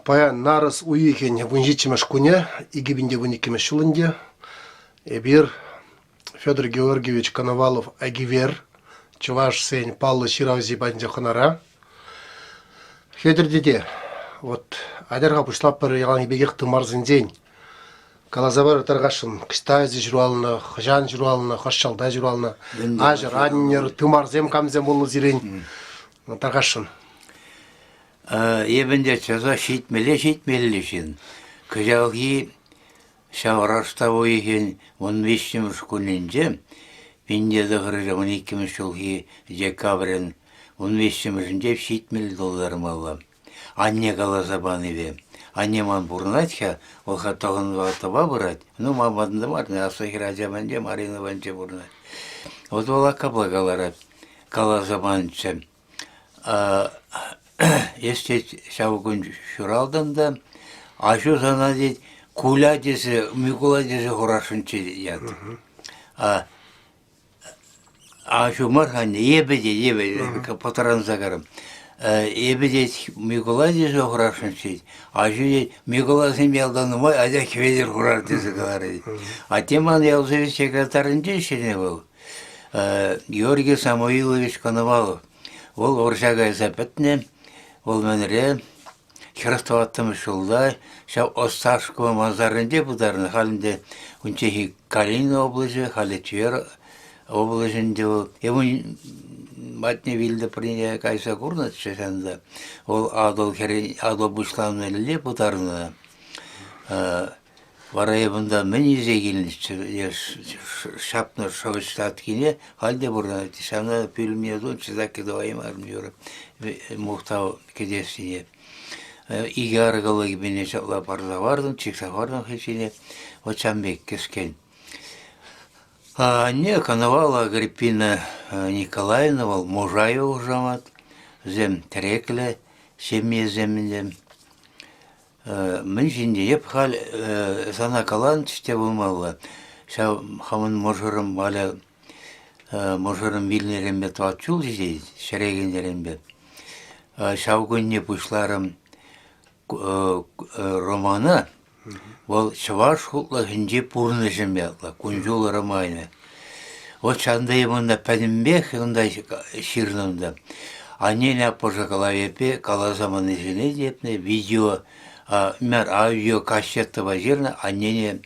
Пая нарыс уйыхен вунжичимеш куне, игибинде вуникимеш шулынде. Эбир Федор Георгиевич Коновалов агивер, чуваш сень Паллы Шираузи банде хонара. Федор деде, вот адерга пушлап бір ялан бегех тымарзын день. Калазабар таргашын, кыстази журалына, хжан журалына, хашчалда журалына, ажыр, аннер, тымарзем камзем болы зирен. Таргашын. Ебенде чаза шитмелешин. Кыжалги шаврашта ойген 15 күнінде, пендеді ғырыжа 12 жылғы декабрен 15-де $7 малы. Анне калазабаны бе. Аннеман бурнатха, ол хаттағын ватыба бұрат. Ну, мамадында марны, асахир ажабанде, марина банче бурнат. Вот ола каблагаларат, калазабанче. Есте шавгун шуралданда, ашу зана дейд, куля десе, микула десе хорашынче яд. Ашу марханне, ебеде, потаран загарым. Ебеде микула десе хорашынче, ашу дейд, микула семьялданымай, адя кведер хорар десе калары. А теман ялзавет секретарынче шене был. Георгий Самуилович Коновалов. Ол оршага запетне, ол мәнере, хирастоваттымыз жылда, шау Осташкова мазарынде бұдарыны, халінде үнчехи Калин облажы, халі Тюер облажынде ол. Емін матне вилді прине кайса курнат шешенде, ол адол бұшланын әлі бұдарыны. Варайбында мен изегілінші, шапны шоғыштат кене, халде бұрна, тишамна пүлімедон, чизаки давайым армиоры, мұқтау кедесіне. Иге арғалы бене шапла парзавардың, чексавардың хешіне, очамбек кескен. Не, Коновала Агриппина Николаевна, ол Можаева жамат, зем тереклі, семье земіндем. Мен жинде еп хал сана калан тіште болмалы. Шау хамын можырым бала можырым вилнерембе туатчул жидейд, шерегендерембе. Шау күнне пушларым романы, ол шваш хутла хинже пурны жембе атла, күнжул ромайны. О чандай мұнда пәдімбек, ондай ширнымда. Аннеля пожакалавепе, калазаманы жене депне, видео, мер аудио кассетті базирна, аннене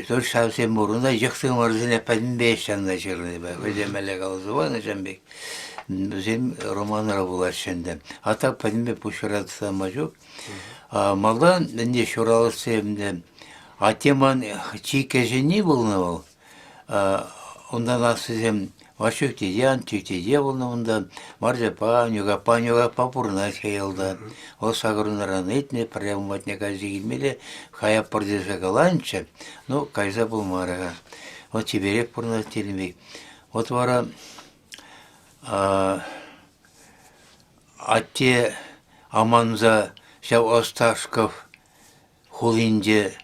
төр шавсен бұрында жықтың мұрзіне пәдімбек шанда жирны. Көзем әлі қалызываны жамбек. Зем романыра бұлар шенде. Ата пәдімбек пұшыратыса мажук. Малдан менде шуралысы емде. Атеман чикежені болны ол. Ондан асызем Вашук тедян, тюктеде болнымында, маржапа, нюгапа пурнат хейлда. Ол сағырынаран етне, пряматне казы келмелі, хая пырдезі қаланча, ну, кайза бұл мараға. Вот теберек пурнат телемек. Вот вара атте аманза шау Осташков хулинде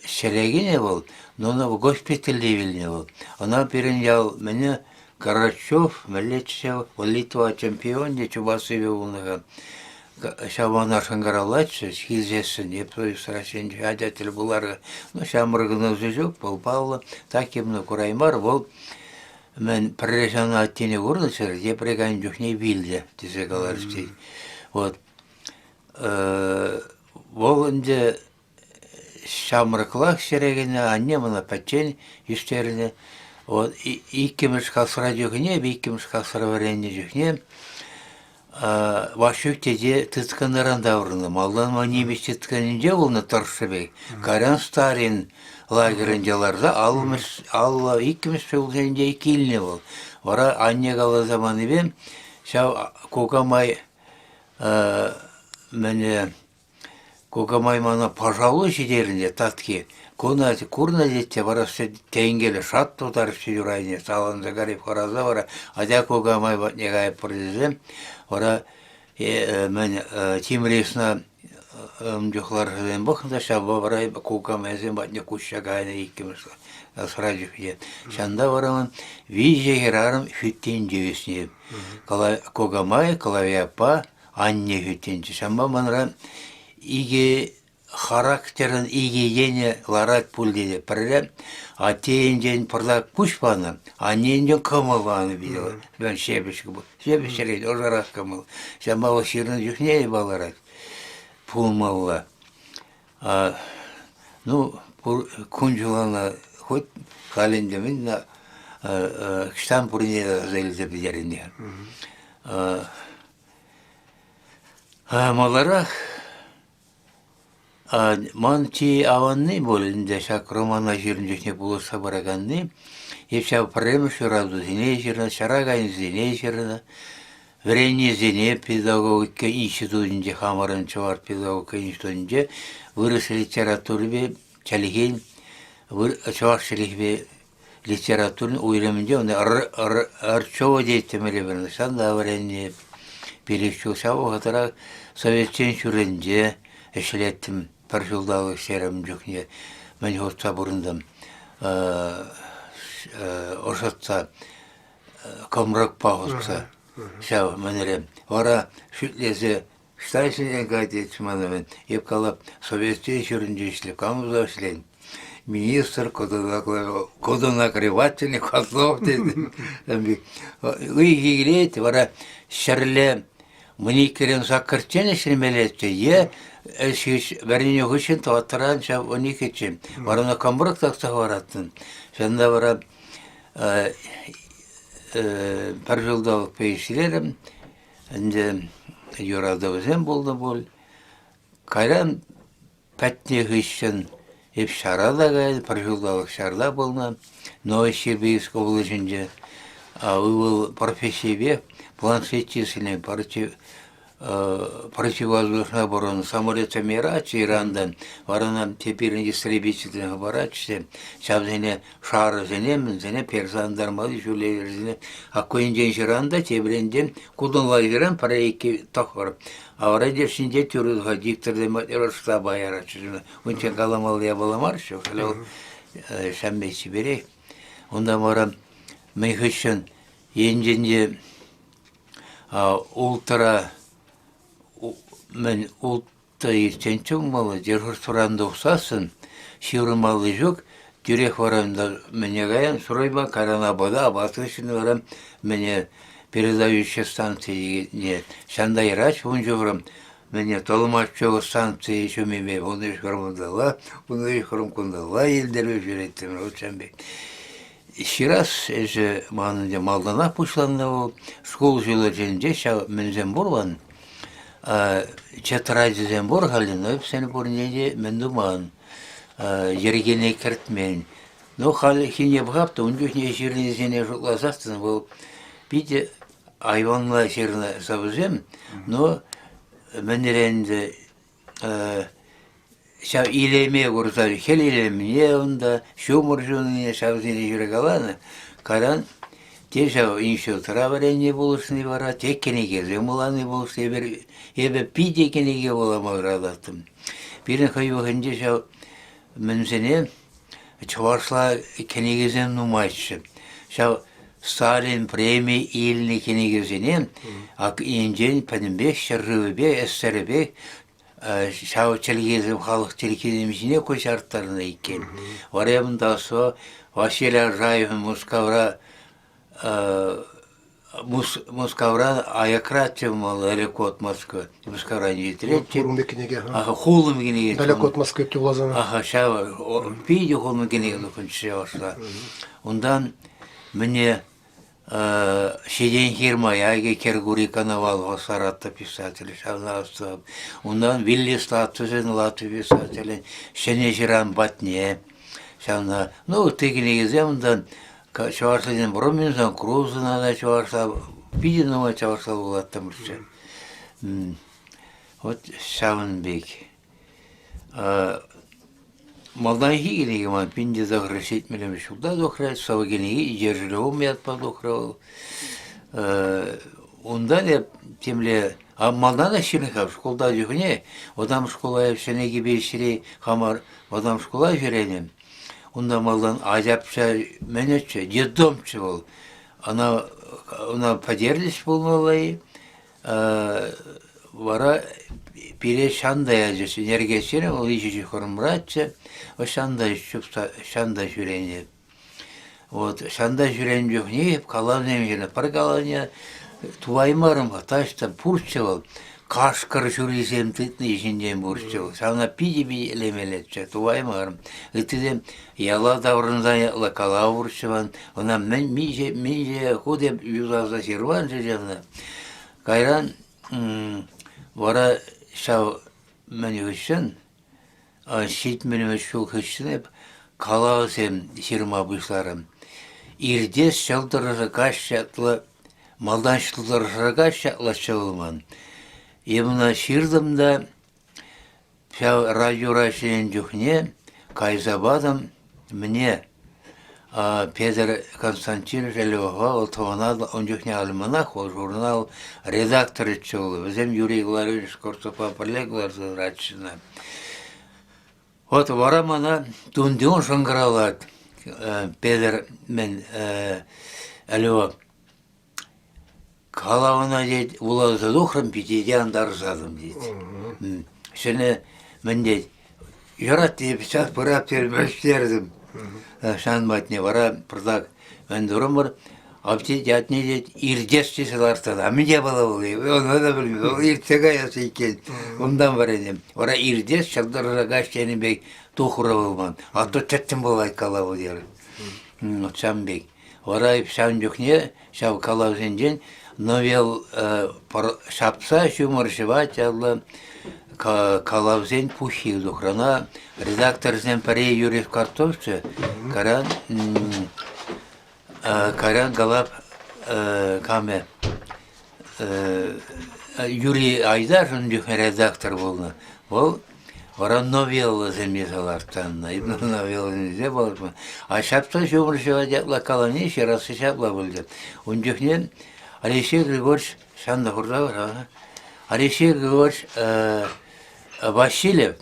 шелегіне бол, но она в госпитале вильне был. Она перенял меня Карачев, Мелечев, Литва чемпионе, Чубасове улнага. Шабана Шангаралача, Хизесен, Ептой Срашен, Адятель Буларга, ну, Шамрагана Зюжук, Пол Павла, так именно Кураймар, был, мен прережана от тени урнычер, где прегань дюхне вильде, тисе галарский. Вот. Волынде шамрыклах шерегіне, анне мұна пәтчен үштеріне. Иккіміш қалсыра жүхіне, бейкіміш қалсыра варенне жүхіне. Вашук теде тытканыран даурыны. Малдан манемеш тытканынде олны тұршыбек. Карян Старин лагерінделарда алла иккіміш пеулдерінде икиліне бол. Вара анне қала заманы бен, шау кокамай мәне Кокамай мана пожалуй жидерінде татки. Курна детте бара все тенгелі шат тұтар все юрайне. Салан загарив хораза бара. Адя кокамай батнегай прызем. Бара мен тимресна жүхлар жаден бақында шаба бара кокамай зем батне кушшагайна иккіміз. Сразу ед. Шанда бараман виже герарым хүттен жевесне. Кокамай, калавияпа, анне хütенче. Шамба манра иге характерын иге ене ларат пул dedi. Пірі атейінжен пырлак пушпаны, анненжен кымылваны бейді. Ben шебешкі бұл. Шебешерейді, ожарақ кымыл. Шамба о ширны жүхнеyi баларат. Пулмалла. Ну, күнжулана хоть халендемін на кштан пұрне зәлізі бідерінде. Маларах ман ти аванны болінде шак романа жерінде болса бараганны епша премеш разу зене жерна шарагайн зене жерна врене зене педагогика институтінде хамарын чавар педагогика институтінде вырыс литературбе чалиген чавар шелихбе литературын ойрамында оны арчова дейтемеле берді шанда врене перешчу шаву хатара советчен шүренде эшлеттім бір жылдағы серім жүкне мен отса бұрындым ошатса комрак пағызса шау мәнерем вара шүтлесі штайшын гайдетшіманы еп қалап советчен шүренде ешлеп камыза ешлен министр кодонакрывательный котлов деді үйге келеді вара шірле Мне керен закартен işlemелетті, бәріне хүшін туаттыран шап оны кетшім. Барына камбырық тақса бараттын. Шанда бара бір жылдалық пейшілерім, әнде юралда өзен болды бол. Кайран пәтне хүшін еп шарада қайды, бір жылдалық шарда болна. Новый Щербейск облачынды. Ол профессиябе планшет числен противовоздушная оборона самолетами Ирачи, Ирандан, варана теперь истребительных оборачивается, шабзене шары зене персандар мали жулер зене, а коинден Иранда тебренден кудунлай Иран проекти тохвар, а враде шинде тюрюдга дикторды матера штаба ярачы, унчен каламал я баламар, что халел шамбейси берей, онда мара мейхышын енженде ультра мен ултта ертенчің малы держыр сұранда ұқсасын, шеврымалы жоқ, жүрек варамда мене ғаян, сұрайба каранабада, абасы үшін варам мене передающая станция шандай рач, он жеврам мене толмаччығы станция еще меме, он ешқырым күндала, елдері жүреттім, өтсәмбек. Шираз әжі маңында малдана пұшланды ол, школ жылы жәнде шау мінзен болған, чатырадызен бор халин, өпсені бұрнеде мен думан, жергене кіртмен. Но хал хине бұғапты, он жүхне жеріне зене жұлазақтын, бұл биде айванла жеріне сабызем, но мінеренді шау илеме көрсәр, хел илеміне онда, шумыр жөніне шаузіне жүрек аланы, каран, те шау иншилтыра варенне болысыны бара, тек кенеге земыланы болысы, ебе пиде кенеге боламау радаттым. Бірін қайуғынде шау мінсене, чувашла кенегезен нумайшы. Шау Сталин премия иліне кенегезене, ак инжен пәнімбек, шырғыбек, әссәрібек, шау телегезім халық телекезімшіне көш арттарына екен. Варемында со Василия Жаевын Мускавра аякратчы малы далеко от Москвы. Мускавра не ветретчі. Хулым кенеге. Далеко от Москвы ке улазаны. Шау пейде хулым кенеге нүкінші башла. Ондан мне Шеден Хирмаяге Кергури Коновалова Саратта писатель, Шавнавство. Ондан Вилли Статусен Латвия писатель, Шенежиран Батне, Шавна. Ну, тегенегезе ондан Чаварсаден Броминзан, Крузы надо Чаварса, Пиденова Чаварса Лулаттам руча. Вот Шавнбек. Малдан хигенеге ман пинде заграшет мелем шулда дохрать, савагенеге ижержлевом яд подохрал. Ондан я темле, а малдан аширнихав школда жүхне, одам школа епшенеге бейшире хамар, одам школа жүренем. Онда малдан ажапша менетче, детдомче бол. Она подерлись полнолай, вара пире шанда яжысын ергесене ол иши хормратчы о шанда чупса шанда жүрени. Вот шанда жүрен жоқ не калавнем жена пар калавня туаймарым ташта пурчевал кашкар жүресем тытны ишинден бурчевал. Сана пиди элемелетче туаймарым. Итидем яла даврында лакала бурчеван. Она миже ходеп юзаза серван жена. Кайран вара шау мен үшін шет менен шул хүчсінеп калаусем сирма бұшларым. Ирдес шалдырыжы кашчатлы, малданшылдырыжы кашчатлы шылман. Емна ширдымда шау радио рашен жүхне кайзабадым мне Петр Константинович Львова, он жүхне алыманах, ол журнал редакторы чулы. Өзем Юрий Гларович Корцопа Парлеглар зыратшына. Вот варамана тундион шаңғыралат Петр мен Львова. Қалауына дейд, улазы дұқрым питеден дарзадым дейд. Шыны мен дейд, жарат дейд, сейчас пырап дейд, бәштердім. Шанбатне вара продак мен дурамыр апти жатне дейд ирдес чесаларстады. А менде бала болы. Оны да білмейді. Ол иртега ясы екен. Ондан бар едім. Вара ирдес шалдырыра гашчені бек тухура болман. А то четтім болай калавы дер. Отсам бек. Вара шан жүхне, шау калав зенжен, новел шапса шумаршывать алла калавзен пухил духрана редактор зен паре Юрий Картовче каран галап каме Юрий Айдар редактор болна. Ол вара новелла земезалартан новелла незе болма. А шапса шумаршывать алла калавне еще раз шапла болды. Он жүхнен Алексей Григорьевич шанда хурда Алексей Григорьевич Васильев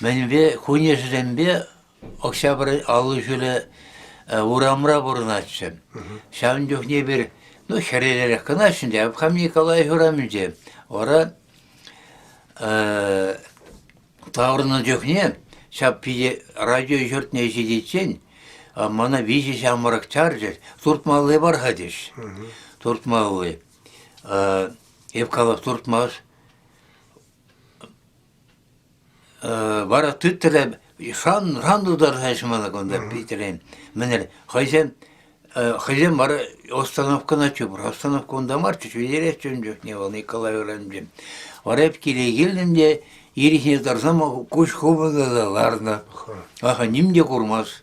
менбе хунежденбе октябрь алу жүле урамра бурначы. Шам жүхне бір, херелерек кынашынде, Абхам Николай Юраминде. Ора таврны жүхне, шап пиде радио жүртне жедетсен, мана визи шамырық чаржыр, туртмалы бар хадиш. Туртмалы. Евкалав туртмаз. Бара түттілі шанduдар шашымалы конда бейтерен. Менер, хайзен бара остановкана чубыр. Остановка онда мар, чүчүдерес чүн жоқ не бол, Николай Юраминде. Ора епкеле келдімде, ересіне дарсама көш хобыдаларына. Аха, немде курмаз.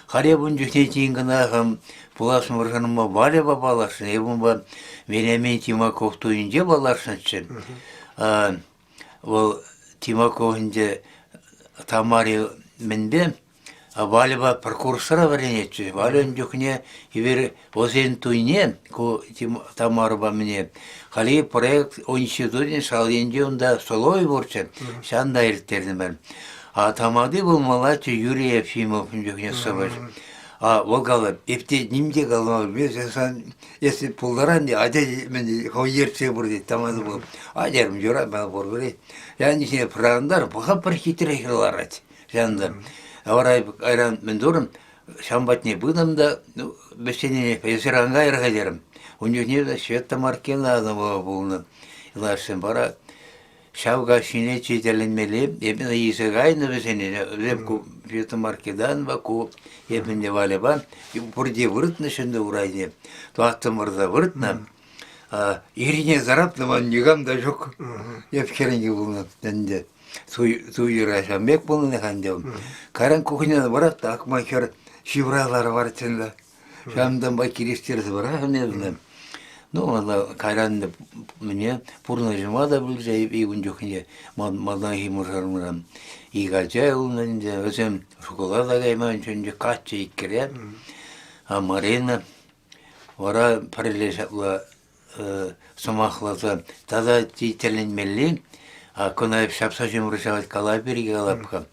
Харебун жүхне тингана ахам, Пуласым варшаныма валя баларсын, ебумба Вениамин Тимаков туинде баларсынчын. Ол Тимаковынде Тамари менбе, валя прокурсора варенетчі. Валян жүхне евер озен туине, Тамарба мне. Хали проект институтын шаленде онда солой борчын, шанда ерттердім бәрім. А Тамады бұл малачы Юрий Ефимов жүхне сабаш. Волгала, епте немде қалмау, если пулдаран, аде мен хойерсе бұрды, тамады бұл. Адерім жора, мен бұр көрей. Яны сене пырандар, бұға бір хитірі қыларады. Жандар. Аварай айран мен дұрым, шамбатне бұдымда, бәсенене пәйсіранға айырға дерім. Онжекне да Света Маркина адамыға бұлны. Илашсын бара, шауға шине четеленмелі, епін есіг айны бәсенене, өзеп Света Маркидан ку епінде валеба, бұрде вұрытны шынды ұрайды. Туаттым ұрда вұрытна, еріне зарапты ман негамда жоқ. Епкеренге бұлны, дәнде. Туйыра шамбек бұлны қандеу. Каран кухняны баратты, ақмакер шибралары бар тенді. Шамдан бай керестерді бар, не Каранды мне пурна жима да білже, егін жоқыне малдан химұржармырам. Игачай ұлынында, өзім шоколада қайман чөнде қатчы иккере. Марина, вара паралешатла сомақласа, тада тителенмелі, көнаев шапса жимұрышават калаберге қалапқа.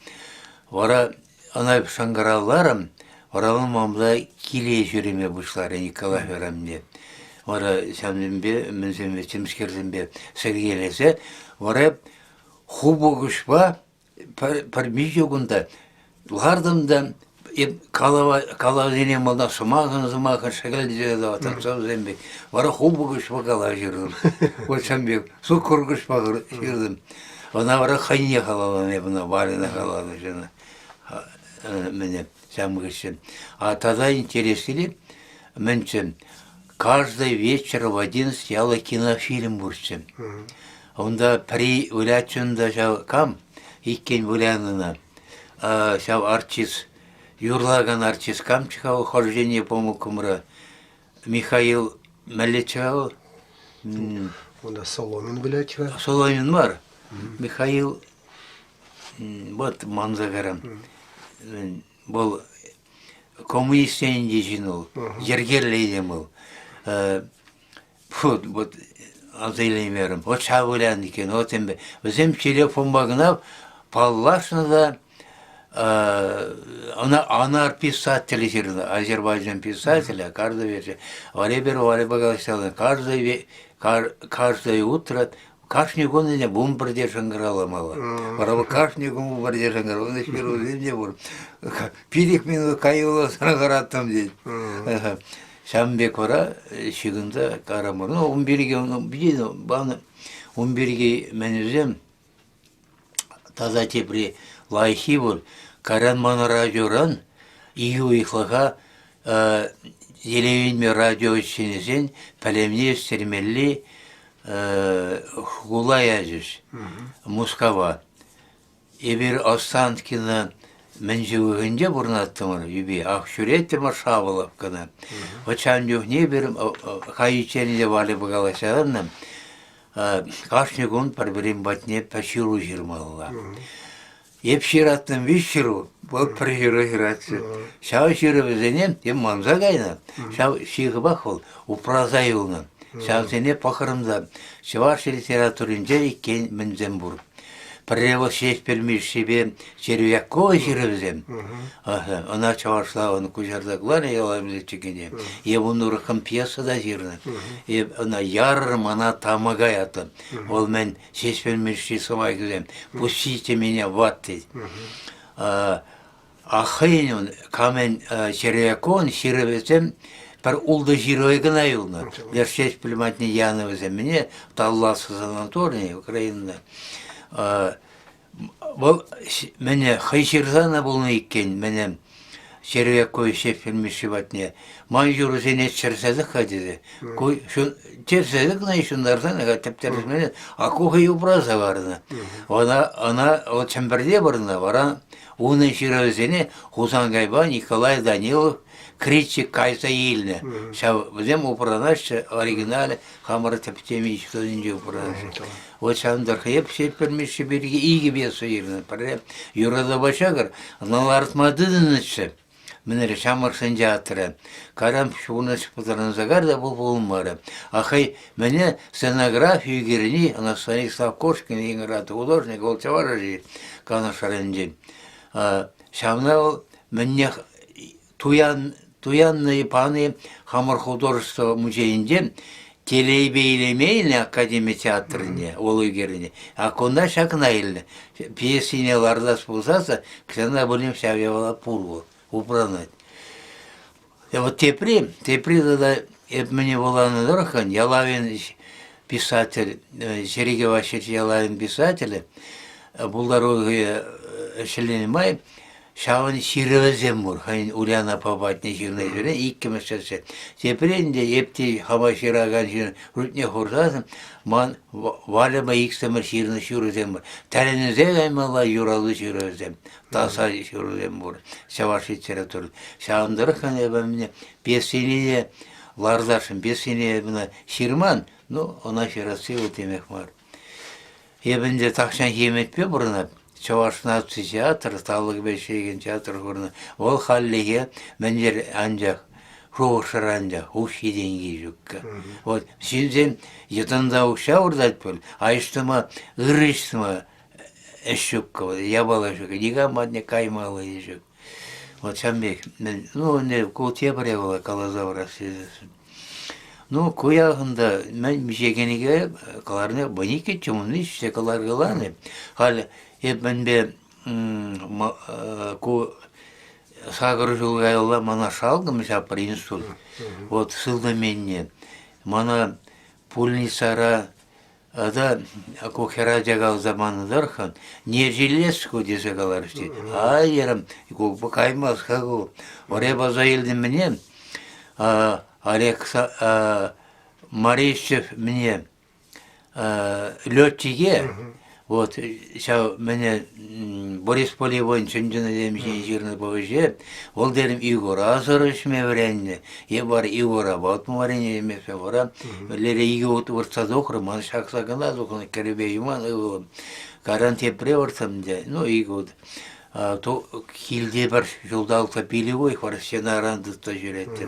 Вара анаев шаңғараларым, варалым мамда келе жүреме бұшлары Николай Верамне. Ора сәмденбе, мінзенбе, тімскерденбе сәргелесе, ора хубогышпа пармижогунда, лардымда, калавдене малда сумағын шәгәлдезе ватан сәмзенбе, ора хубогышпа калав жүрдім. Вот сәмбе, су құргышпа жүрдім. Она ора хайне қалалан, ебіна барына қалады жына. Мене сәмгіші. А тогда интересили, менчен, каждый вечер в 11 яла кинофильм бурчем. Онда при улячында жау кам, иккен булянына, жау артист, юрлаган артист кам чықау, хождение помыкымра, Михаил Малечау. Онда Соломин булячва. Соломин бар. Михаил, вот манзагарам. Бұл коммунистен дежинул, жергерлейден бұл. Вот азайлаймерім, вот шабылян екен, вот ембе. Өзім телефон бағынап, паллашында, anar писатель жерді, Азербайджан писателя, каждый вечер. Варе бағаласталды, каждое утро, каждый год не бум бірде шыңғырала мала. Барабы каждый год бум бірде шыңғырала. Оны шыру zemde бұл. Пирик мені кайылы сұрағараттым дейді. Шамбек бара, шығында қарамыр. 11-ге мен өзім таза тепре лайхи бұл. Каран маны радиоран, ию ихлаға елевенме радио үшінесен пәлемне өстермелі Гулай әжіш, Мускава. Ебір Останкина мен живығынде бұрнаттымыр, ебі ақшүреттімір шабылып кіна. Очан жүхне бір қайыченде вали бұғаласадырным, қашны күн бір-бірін батне пәшіру жырмалыла. Еп шираттым виш ширу, бұл бір ширу ширатсы. Шау ширу бізенем, ем манза қайна, шау шиғы бақ ол, упраза юлны. Шаусене пақырымда, шываш литературынже иккен мінзен бұр. Превос шеш білмеш себе червяко жирывзем. Она чавашла, он кужарда глана ялабызы чекене. Ебун урықым пьесада жирны. Она ярым, она тамагай атын. Ол мен шеш білмеш сымай күзем. Пустите меня в ад дейді. Ахайын камен червякон жирывзем, Пар улды жиройгын айылны. Дершеш білматны яны мене, талласы санаторный, Украинада. Бұл мене хайшырзана болны еккен, мене червяк кой шеп білмеші батне. Май жүрі зене чырсадық қадеді. Чырсадық на шундардан, тәптәріз мене, ақуғай образа барына. Она от чемберде барына, баран, уны жирозене Хузангайба Николай Данилов, критик кайса еліне. Бізден ұпыранашы оригиналі қамыры тәптеме ешкілінде ұпыранашы. Вот шамдар қиып шеп бермеші берге игі бесі еріне. Юрада башағыр, налартмадыдынычы. Мінері шамырсын жатыры. Карам шуны шыпытарынзағар да бұл болмары. Ақай, мәне сценографию керіне, Анастасия Славкошкин ең раты художник, ол чавары жей, қаны шарынжен. Шамна ол мәне Туянные паны Хамар художество музейінде телебейлемейлі Академия театрыне, ол өгеріне. Аконда шақынайлы. Пьесіне лардас болсаса, ксена білім шавевала пургу, упранать. Вот тепри да мне боланы дұрқан, Ялавин писатель, Сереге Васильевич Ялавин писатель, бұлдар шеленімай, Шауын ширывызем бұр, хайын Ульяна Пабатне жирной жүре, иккі мәсәсі. Тепірінде епті хама шираған жирын рүтіне құрсасым, ман валыма иксімір ширыны шүрізем бұр. Тәлінізе ғаймала юралы шүрізем, таса шүрізем бұр, шаваш литературы. Шауындыры қан әбәміне бесенеде лардашым, бесенеде ширман, ну, она ширасы өтемек бар. Ебінде тақшан еметпе бұрынап, Чавашнавцы театр, Таллық Бәшеген театр көріні. Ол халлеге мәнер анжақ, жоғышыр анжақ, ұши денге жүккі. Вот, сенден етанда ұша ұрдат бол, айштыма, ұрыштыма әш жүккі, ябала жүккі, неға мадне каймалы жүк. Вот, Шамбек, ну, не кул тепре бола, калазавра сезесін. Ну, куяғында мен мишегенеге каларны банике чумны işte каларгаланы. Хал мен бе ку сагыр жылгайла мана шалгым шапыр инсульт. Вот сылда менне. Мана пульницара да кохера жагал заманыдархан не железку десе каларышты. Айерам ку каймас хагу. Оре базаилдин менен Марищев мне летчиге, вот, сейчас меня Борис Полевой, чөнжіні демешен жеріні бөже, ол дерім Игор Азарыш мевренне, бар Игора Батмарене емесе бара, лере Игор выртсады оқыры, маны шақсағына зоқыны кәрібе юман, гарантия выртсам де, ну Игор. То хилде бар жолдалта пили ғой, бар сенаранды жүретті.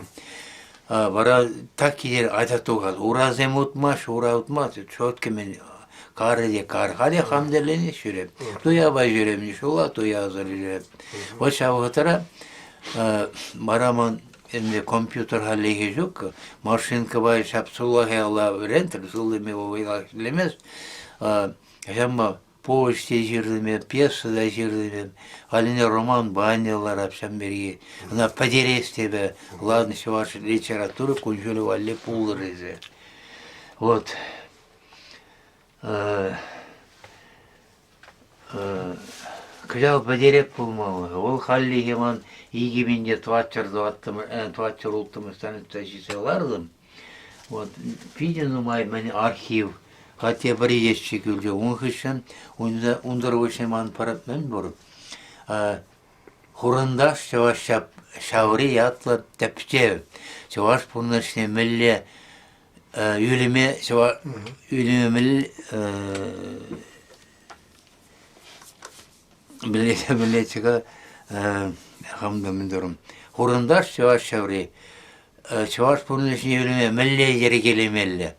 Бара так кидер айтатугаз, уразем утмаш, ура утмаш, чотки мен карыде кархале хамдерлени жүрем. Туя бай жүрем, нишула, туя азыр жүрем. Вот шавғытыра, мараман энде компьютер халеге жоқ, машинка бай шапсулахе алла рентер, сылдыме ойла келемес. Жамма повесте жүрдіме, пьесада жүрдіме, алине роман банялар апшам берге. Ана подерестебе, ладно, все ваша литература, кунжулі валле пулырызе. Вот. Кыжал подерек пулмалы. Ол халли хеман игибинде туатчар ултымыстан тәшіселардым. Вот. Пиден умай мен архив. Хотя бір ешчі күлді, оңғышын, ұндырғышын ман парап мен бұрып. Хұрындаш чаваш шаури ятлы тәпчев. Чаваш пұрнышыне мүлі үліме, үліме мүлі білетіға қамды мүндірім. Хұрындаш чаваш шаури. Чаваш пұрнышыне үліме мүлі ері келемелі.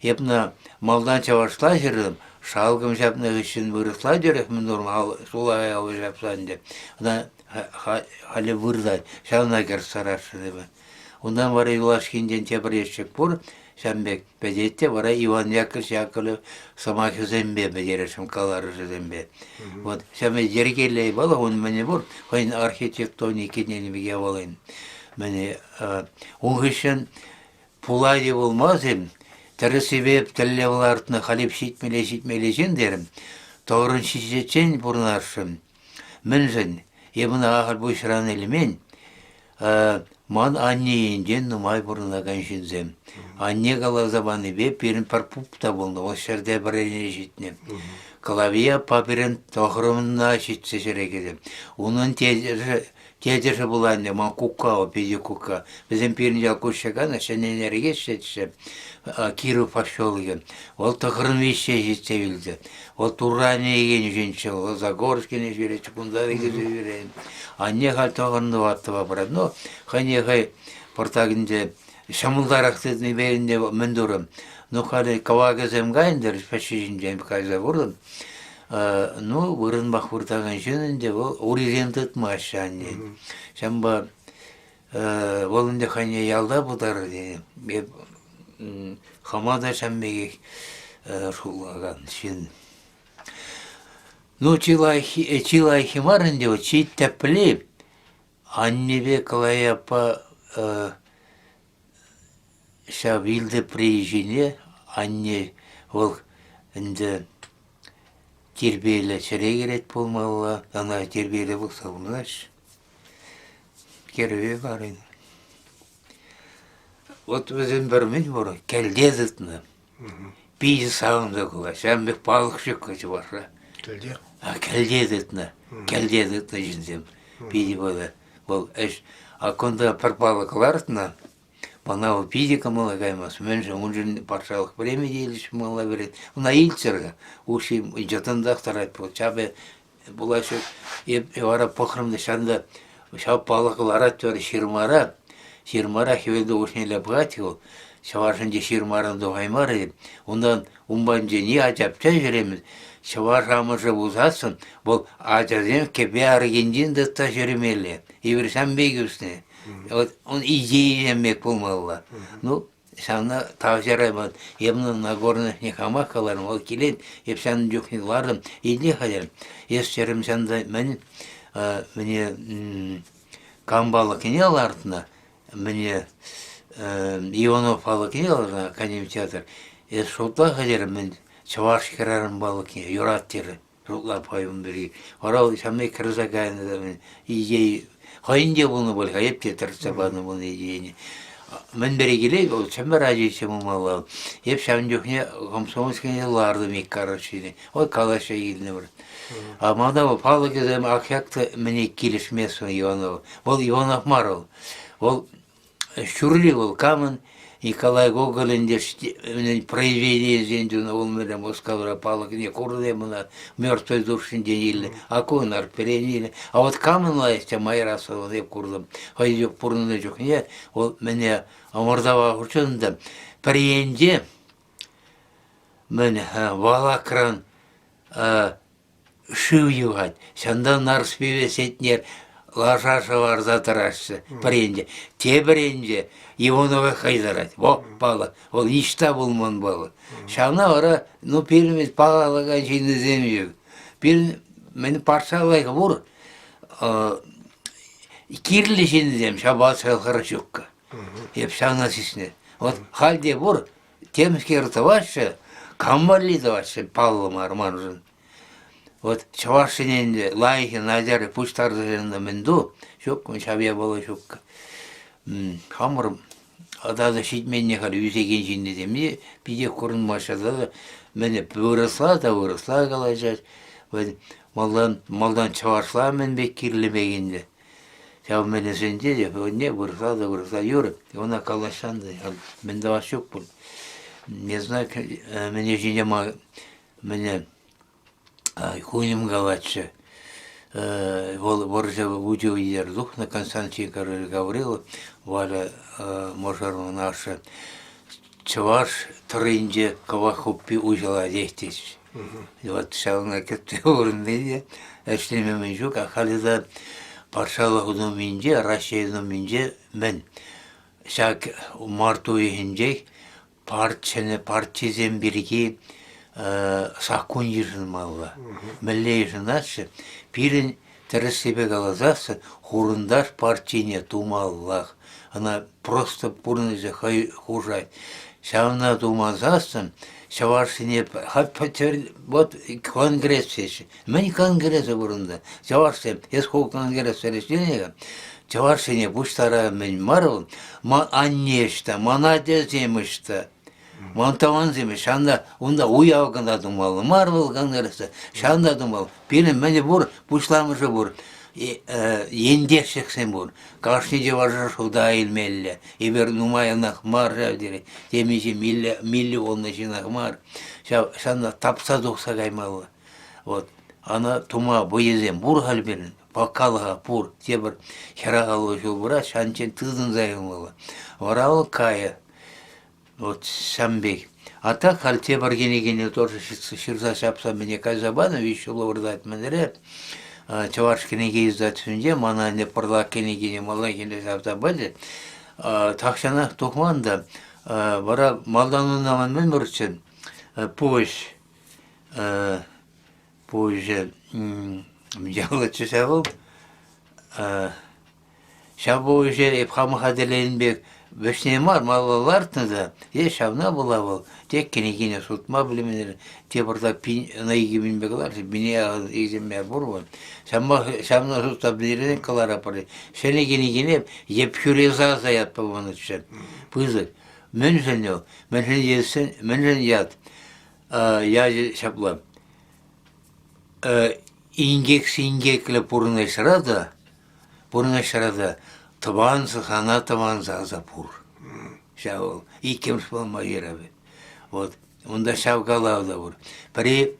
Епна малдан чавашла жүрдім, шалғым жапны үшін вырысла жүрек, мен нормал сулай алып жапсан деп. Одан халі вырдай, шалына кер сарашы деп. Ondan var Yulaşkin'den tebriyetçik bur, şambek bedette var Ivan Yakovlev Samakı zembe bederişim kaları zembe. Вот şambe jergelle bala on mene bur, hayın arxitektonik nedeni gevalın. Mene o için pulay olmaz hem. Teri sebep tellevalartını halip şitmeleşin derim. Doğrun şişecekçen burnarşım. Münzün, yebuna ahal bu şıran elimin. Man anneyince numay burnuna ganşinzem. Anne kala zamanı be perin parpup da buldu. O şerde barayını şitne. Kalaviya papirin tohrumuna şitse şerekedim. Onun tezirse bulandı. Man kukka o pezi kukka. Bizim pirincal kuşşakana şenenleri geçse Kirov пошёлген. Ол тахрын вещей жетсевилді. Ол Туранее ген женчил, ол Загорскіне жіберет, Чукундариге жіберет. Анне хал тағырынды ваттыва барады. Но хане хай портагінде шамылдарақтыдың берінде мүндірім. Но халі кавага земгайындыр, пәшежін кайза бұрдым. Ну, бұрын бақ бұртаған жөнінде ол уризентыт машы анне. Шамба олында хане ялда бұдар дейді. Хамада шамбеге шулаған шын. Ну, чилай химарынде о чит тәпілеп, аннебе калаяпа шабилді приезжіне, анне ол інді тербейлі шыре керет болмауға, ана тербейлі болса ұнаш. Кербе барын. Вот bizim vermiş var, keldezitne. Bir sağımda kula, sen bir balıkçı kaçı var. Keldi? Keldezitne, keldezitne jinsem. Bir böyle, bol eş. Akonda per balıklarına, bana o fizika mala kaymas. Önce onun parçalık premi değiliş mala verir. Ona ilçerge, o şey jatında aktarat bu. Çabe bulaşık, evara pokrımda şanda, şap balıklar atıyor şirmara. Şirmara хевелдіошнелі бұғатыл, шавашынде ширмарын доғаймар едім. Ондан умбанже не ажапча жүреміз. чаваш амыжы бузасын, бұл ажазем кепе аргендин да та жеремелі. Иверсам бегусне. Вот он идея мек болмалла. Ну, сана тавжарайман. Емнің нагорных не хамакаларым, ол келен, епсанын жүхнеларым, иди хадерім. Ес жерім санда мне камбалы кенел артына, мне Иванов алы кенел артына, Академия театр. Ес шолта хадерім, мен чаваш керарым балы кенел, юрат тері, шолта пайым берге. Орал, самай кірзагайны да мен идея, хайынде бұны бол, хайып кетірсе баны бұны идеяны. Мен бері келей, ол сәмбір ажейсе мұмалы. Еп сәмін жоқне, комсомольскіне ларды мек қарашыны. Ой, калаша еліне бір. Мада бұл палы кезем ақяқты міне келішмесін Иванов. Ол Иванов марыл. Ол шүрлі ол камын, Николай Гоголин де произведение зендюна ол мәрі Москвара палы кіне құрды мұна мертвой душын денелі. Акуын арперенелі. А вот камын лайсте майрасылы деп құрдым. Хай жоқ бұрынды жоқ не, ол міне омырдава құрчынды. Приенде мен валакран шыв юғад. Санда нарспеве сетнер лашаша бар затырашсы. Приенде. Те приенде Иванова хайдарат. Во, пала. Ол ишта болман балы. Шана ора, ну, перемет пағалыға жейді земеу. Мені паршалайға бұр. Кирлі жейді зем, шабат салқара жүкка. Еп шана сесіне. Вот халде бұр, темскерді вашшы, камбарлиді вашшы, палым арманжын. Вот шавашыненде лайхи назары пуштарды жайында мінду, жүк, шабия бала жүкка. Хамырым, адады шитменне қал үзеген жинде демде, биде құрын машада да, мені вырысла қалайжат. Малдан чавашла мен бек кирлемегенде. Шау мені сенде де, не вырысла юры, она калашанды, мен да вас жоқ бұл. Не знаю, мене жинема, мене хуним галатшы. Боржа удивидер дух на Константин Гаврилов, Валя Можарова наша. Чаваш трынде кавахуппи ужала 10 тысяч. Вот шална кетті орынды әштемемен жүк, ақалыда паршалы ұдымынде, Россия ұдымынде мен шак марту ехінже партизен бірге сақун ежін малы. Мәлі ежін атшы, пирін тірісебе қалазасы, хурындаш партине тумаллах. Она просто пурныжы хужай. Шавна тумазасын, шаваршыне, вот конгресс сеші. Мен конгрессы бұрында. Шаваршыне, ескол конгресс сәрішленеге. Шаваршыне бұштара мен марыл, аннешті, манадеземішті. Монтаван земеш, шанда, онда уявғанда думалы, марвыл конгрессы, шанда думалы. Пенім мәне бұр, бұшламышы бұр. Ендешексен бұр. Кашни де важыр шуда илмелі. Ебер нумайынақ мар жавдері. Демеше милли олны жинақ мар. Шанда тапса доқса қаймалы. Вот. Ана тума бойезен бұр халберін. Бақалыға бұр. Тебір херағалы жол бұра, шанчен тызын зайынлығы. Оралы кайы. Вот Самбек. А так, хальте баргенегене тоже ширза шапса мне казабана, вещула урдат менере. Чавашкенеге издат сүнде, мана не парлакенегене малакене шапсабаде. Тақшана тоқманда, бара малдануынаман мен мұртсын, позже, мжалы чесағыл, шабу уже епхамы хаделенбек, Вешнемар малалартында, шавна была был, тек кенегене сутма біліменер, те бұрда наиги білмегалар, бине егземер бұрван. Шавна сутта білерінен қалар апарды. Шәне кенегене епхюреза заят паваны түшен. Пызык, мен жен яд, яжы шаплам. Ингек-сингеклі пұрынай шырада, Табансы, хана табансы азапур. Шау, икем спалма ерабы. Вот, онда шау қалауда бұр. Пари,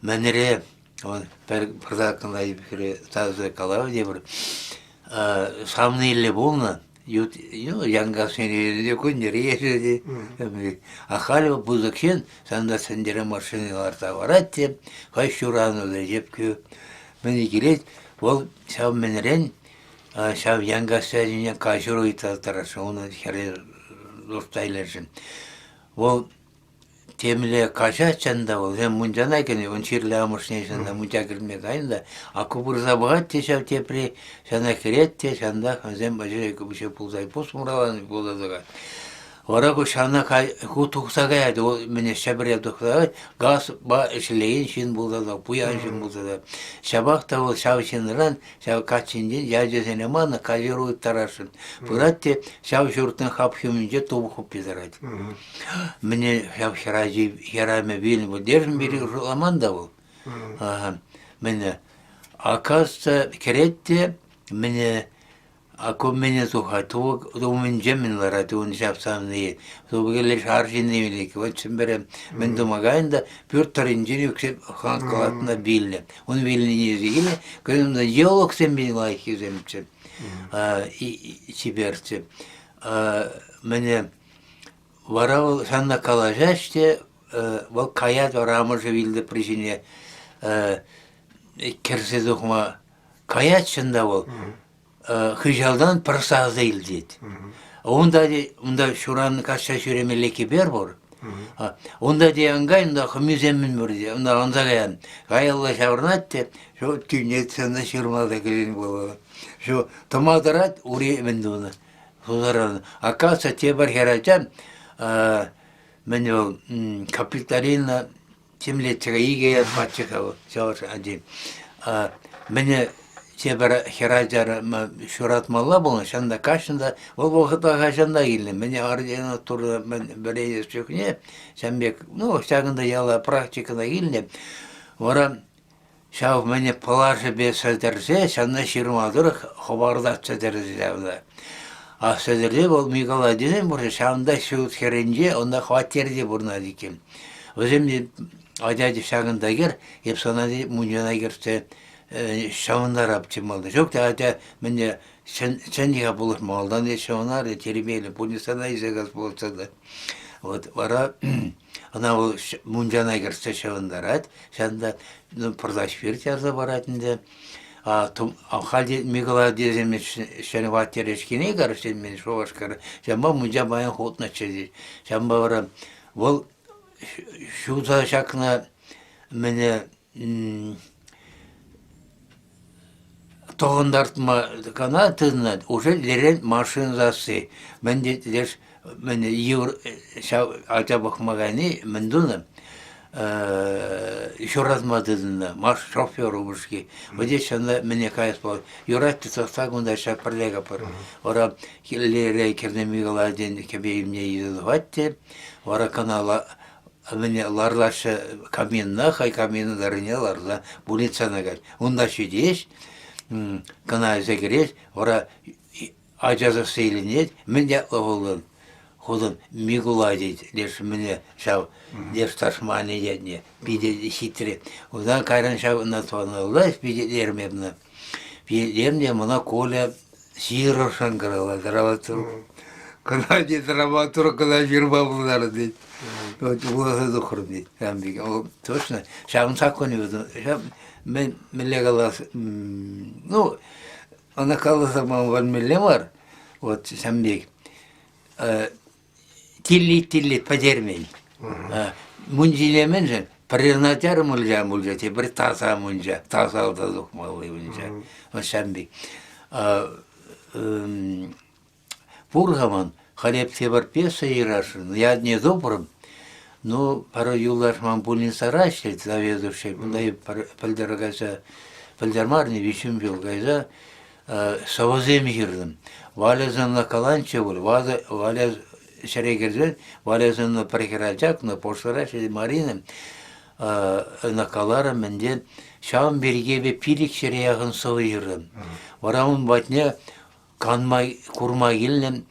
мәнере, бірдақында тазы қалау де бұр. Самны елі болна, Yangal seni de kunjeri Ахали бузыкшен санда сендере машиналарда баратте, кай шураны да жепкü мені келет, ол шав менерен шав yangal seni кайшуру италтарашы, оны хере достайларшын. Ол темиле кашачанда ол hem munjana kene on çirle amışneyşanda munja girmek ayında akubur багат те шав тепре шана керет те шанда hem бажы кубуше пулзай посмуралан болдага. Oraku şana ku tuksagaydı o mene şebre tuksagay gaz ba işleyin şin bulda bu yan şin bulda. Şabah da o şavşınran şav kaçıncı yacesene mana kajiru tarasın. Buratte şav şurtun hapşumunca tobu hoppizarat. Mene şav şaraji yarame bilin bu derin biri aman da bu. Mene akasta kerette mene Ako mene tuha, to men ceminlara, to on şapsam diye. To bu gele şarjın ne bilek. O çembere men domagayında pürtarincini yüksek hankalatına bille. Onu bilini yine köyümde jeolog sen beni layık yüzemçe. Çiberçe. Mene vara sanna kalacak işte bu kayat var amacı bildi prişine kerse dokma kayat çında ol. Hıjaldan pırsaz değil dedi. Onda şuranın kaçta şüremelleki ber var. Onda diyen gayında hımüzemmin var diye. Onda anza gayan. Gayalla şavrnat de şu tünnet sana şırmalda gelin bolu. Şu tamadarat oraya emendi onu. Sozaran. Akasa tebar heracan men o kapitalina kimletçe iyi geyat patçıka çağır acı. Mene Çebara heracara şuratmalla bunu şanda kaçında o vakıta kaçında geldim. Beni arayana turda ben böyle yok ne sen bek no şagında yala praktikada geldim. Ora şav beni palarşı bir sözlerse şanda şirmadır habarda sözlerse. Sözlerse ol Miguel dedim burada şanda şu herince onda khatirdi burna dikim. O zaman acayip şagında gir hep sana di muncana girse şavunlar yapçımaldı. Çok da hatta ben sen diye buluşmaldan diye şavunlar da terbiyeyle polisana izlegas bolsa da. Vara ana o muncana girse şavunlar at. Sen de pırdaş bir yazı baratında. Halde Miguel diyeceğim şeni vattereşkine karıştırdım beni şu başkarı. Sen bana munca bayan hotna çizdi. Sen bana vol şu da şakına beni Toğundartma kanatına уже leren машинасы. Ben de ben yur acaba bakmagani ben dünüm. Şuratmadığında marş şoför olmuş ki. O da şunda beni kayıt var. Yuratı tasakunda şaparlı kapar. Ora lere kerdemigalardan kebeyimne yüzüvattı. Ora kanala beni larlaşı kamyonuna hay kamyonlarına bulitsana gel. Onda şey değil. Kanalize giriş, ora acazı seylinet, men yapla oldum. Oldum, Miguel dedi, dersi mene şav, ders taşmane yedne, bir de şitri. Odan kayran şav natıvanı bir de dermebne. Bir dermde bana kola şiirırşan kırıla, dramatur. Kanalize dramatur kadar firma bunlar dedi. Bu da dokurum dedi. Ben bir, o точно, şavın saklanıyordu. Ben legalas, ну, она kalırsa bana milli var. Вот sen bir tilli padermeyin. Muncilemen sen prernatar mulca te bir tasa munca tasa da dokmalı munca. O sen bir Бургаман халеп себар пьеса ирашын. Я не добрым. Но пара юллашман пулин сарашет заведувший, bunday пілдермарни вишим бил гайза savazem girdim. Valezanla kalança bul. Valez şere girdim. Valezanla prekeracak na poşlara şey marinim. Nakalara mende şam birge ve pilik şere yakın savı girdim. Varamın batne kanma kurma geldim.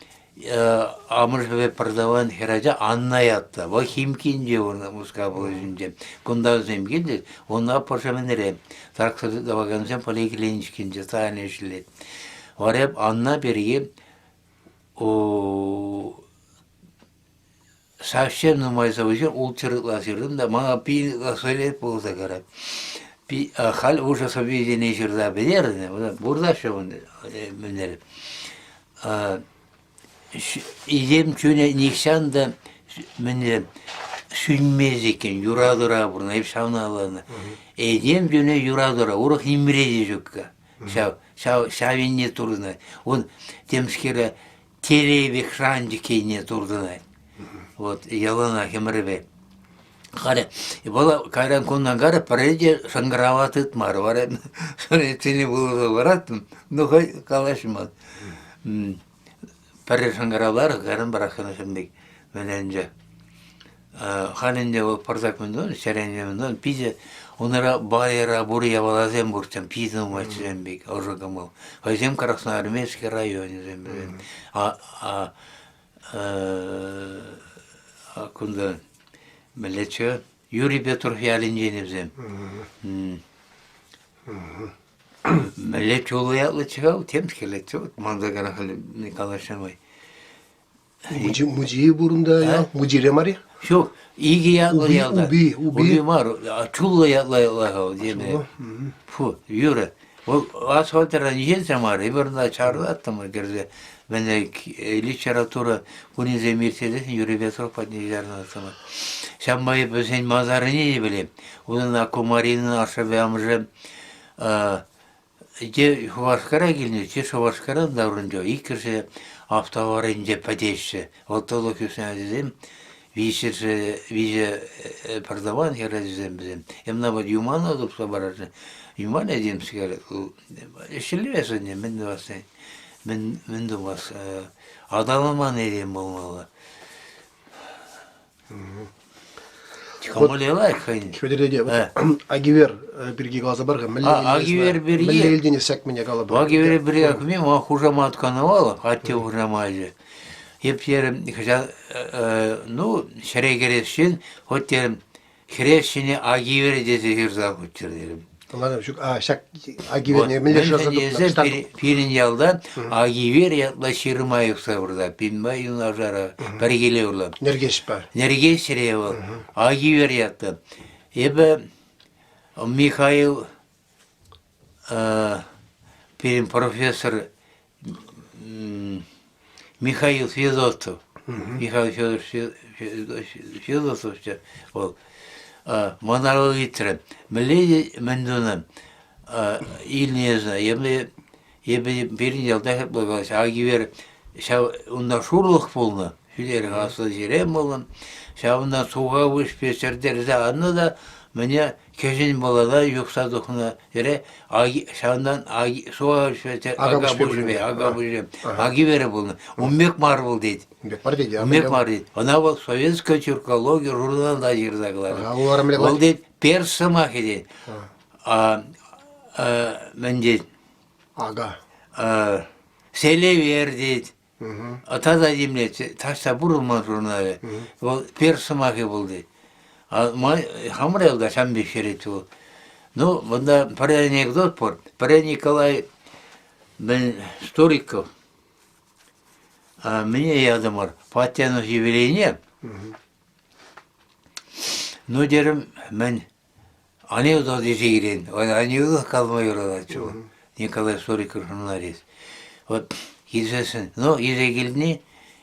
Amr ve Pardavan heraca anlayatta. Va himkince ona muskabılınca. Kunda zemgildi. Ona porşamenere. Tarksadı da vagancan paleklenişkince taneşli. Var hep anla beri о совсем нумайса уже улчырласырдым да мага пийлика сөйлеп болса керек. Хал уже соведение жерда берерне, burada şu münler. İzem çöne nikşan da münler sünmez eken, yuradıra burna, hep şavnalarına. Edem çöne yuradıra, urak nimredi jokka. Şavinne turuna. Он темскера телевик шранжикейне турдuna. Вот, ялана хемребе. Қара, бала кайран коннан кара пареде шаңғыраватыт мар бар. Соны тени болуға баратын, но калашмад. Паре шаңғыравлар карын барақаны шымдек мененже. Ханенде ол парзак мендон, шаренде мендон, пизе онара байера бурия балазем бурчам, пизе умачем бек, ожогамал. Хайзем Красный армейский районе зембен. Кунда Мелече, Юрий Петров ялинжени бізем. Мелече олы ятлы чығау, темскелече, мандагана халі Николай Шамай. Музей бурунда я, музей мари? Şu, iyi yatlы ялда. Уби. Var, çullu yatlы yatlы деме. Фу, Юра. Ол асфальтардан жеңсем бар, ибірінде чарда аттым, gerде. Ben de literatüra Kunize Mercedes'in Юрий Петров поднезерно аттым. Şambayı ben mazarı ne bileyim. Onun akumarinin aşağıya je Şuvaşkara geliniyor, je Şuvaşkara'nın davranıyor. İlk kişi hafta var ince padeşçi. Ortalık üstüne dedim. Vize pardon yere dedim bizim. Emna bu yuman olup sabaracı. Yuman edeyim sigara. Şilli vesin ben de vasın. Ben de vas. Adamıma ne diyeyim olmalı. Çıkamalılar kayın. Şöyle de Agiver birgi gaza barga. Agiver birgi. Melleldini sekmene gala barga. Agiver birgi akmim, o hujama tkanavala, hatta hujamacı. Hep yerim, ну, şeregereşin, hot yerim, şereşini Agiver dedi hirza hutçur derim. Anladım şu şak Agiver ne mille yazdık. Pirin yaldan Agiver yatla şirma yoksa burada. Pinbay yunarlara pergele urla. Nergeş var. Nergeş şireye var. Agiver yattı. Ebe Mikhail Pirin profesör Mikhail Fedotov. Mikhail Fedotov ol. Монарал витрем. Мледи мендуна или не знаю, я бы перенял так благословить. Агивер, он шурлых полно, филер гасла зеремолом, шавна суга выш песердер за одно да, меня кешен балада юкса духна ере шавнан суга выш песер ага бужбе, агивере полно. Уммек марвел дейт. Уммек марвел. Она был советская тюркология журналда жирзаглар. Ол дейт персамах дейт. Мен дейт. Ага. Селевер дейт. Ата демлет, ташта бурылман журналы. Ол персамахи был дейт. Хамыр елда шам бешерет ол. Ну, бunda бір анекдот бар. Бір Николай Сториков. Мне ядым бар. Патянов явление. Ну, дерім, мен анекдот ешегірен. Анекдот қалмай ұрады. Николай Сториков журналист. Вот, езесін. Ну, езегілдіне,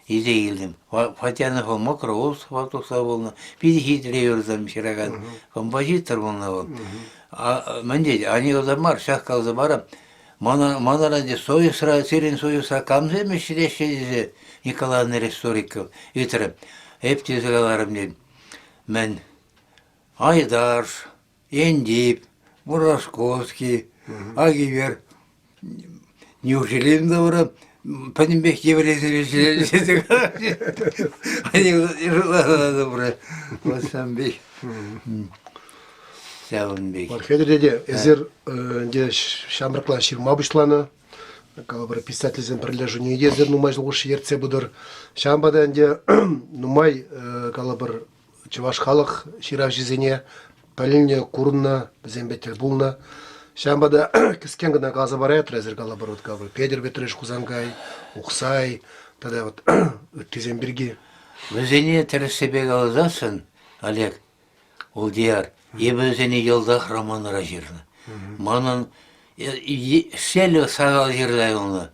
езегілдім. Патянов ол Макроусов атуқса болна. Биді хитрейердім шыраған. Композитор болна бол. Мен дейді, анекдот бар, шақ қалды барам. Манаранде союсра, сирен союсра камзе мешіреші деді Николай Сториков. Үтірім, ептезгаларым деді. Мен Айдар, Ендип, Мурашковский, Агивер, неужели добрым, Панембек еврейский Они добры. Вот сам бек. Федор деде, эзер де шамраклан ширма бышланы, калабыр писательзен прилежу езер нумай жылғыш ерце бұдыр. Шамбадан де нумай калабыр чываш халық ширав жезене, пәліне курынна, бізен булна. Шамбада кіскен гына газы бар әтір әзір калабыр от калабыр. Педер бетреш кузангай, ұқсай, Тогда вот тизен бирги. Өзіне тірісібек алызасын, Олег, ол дияр. Ебі өзіне елдақ романыра жеріні. Манын селі сағал жерді оны.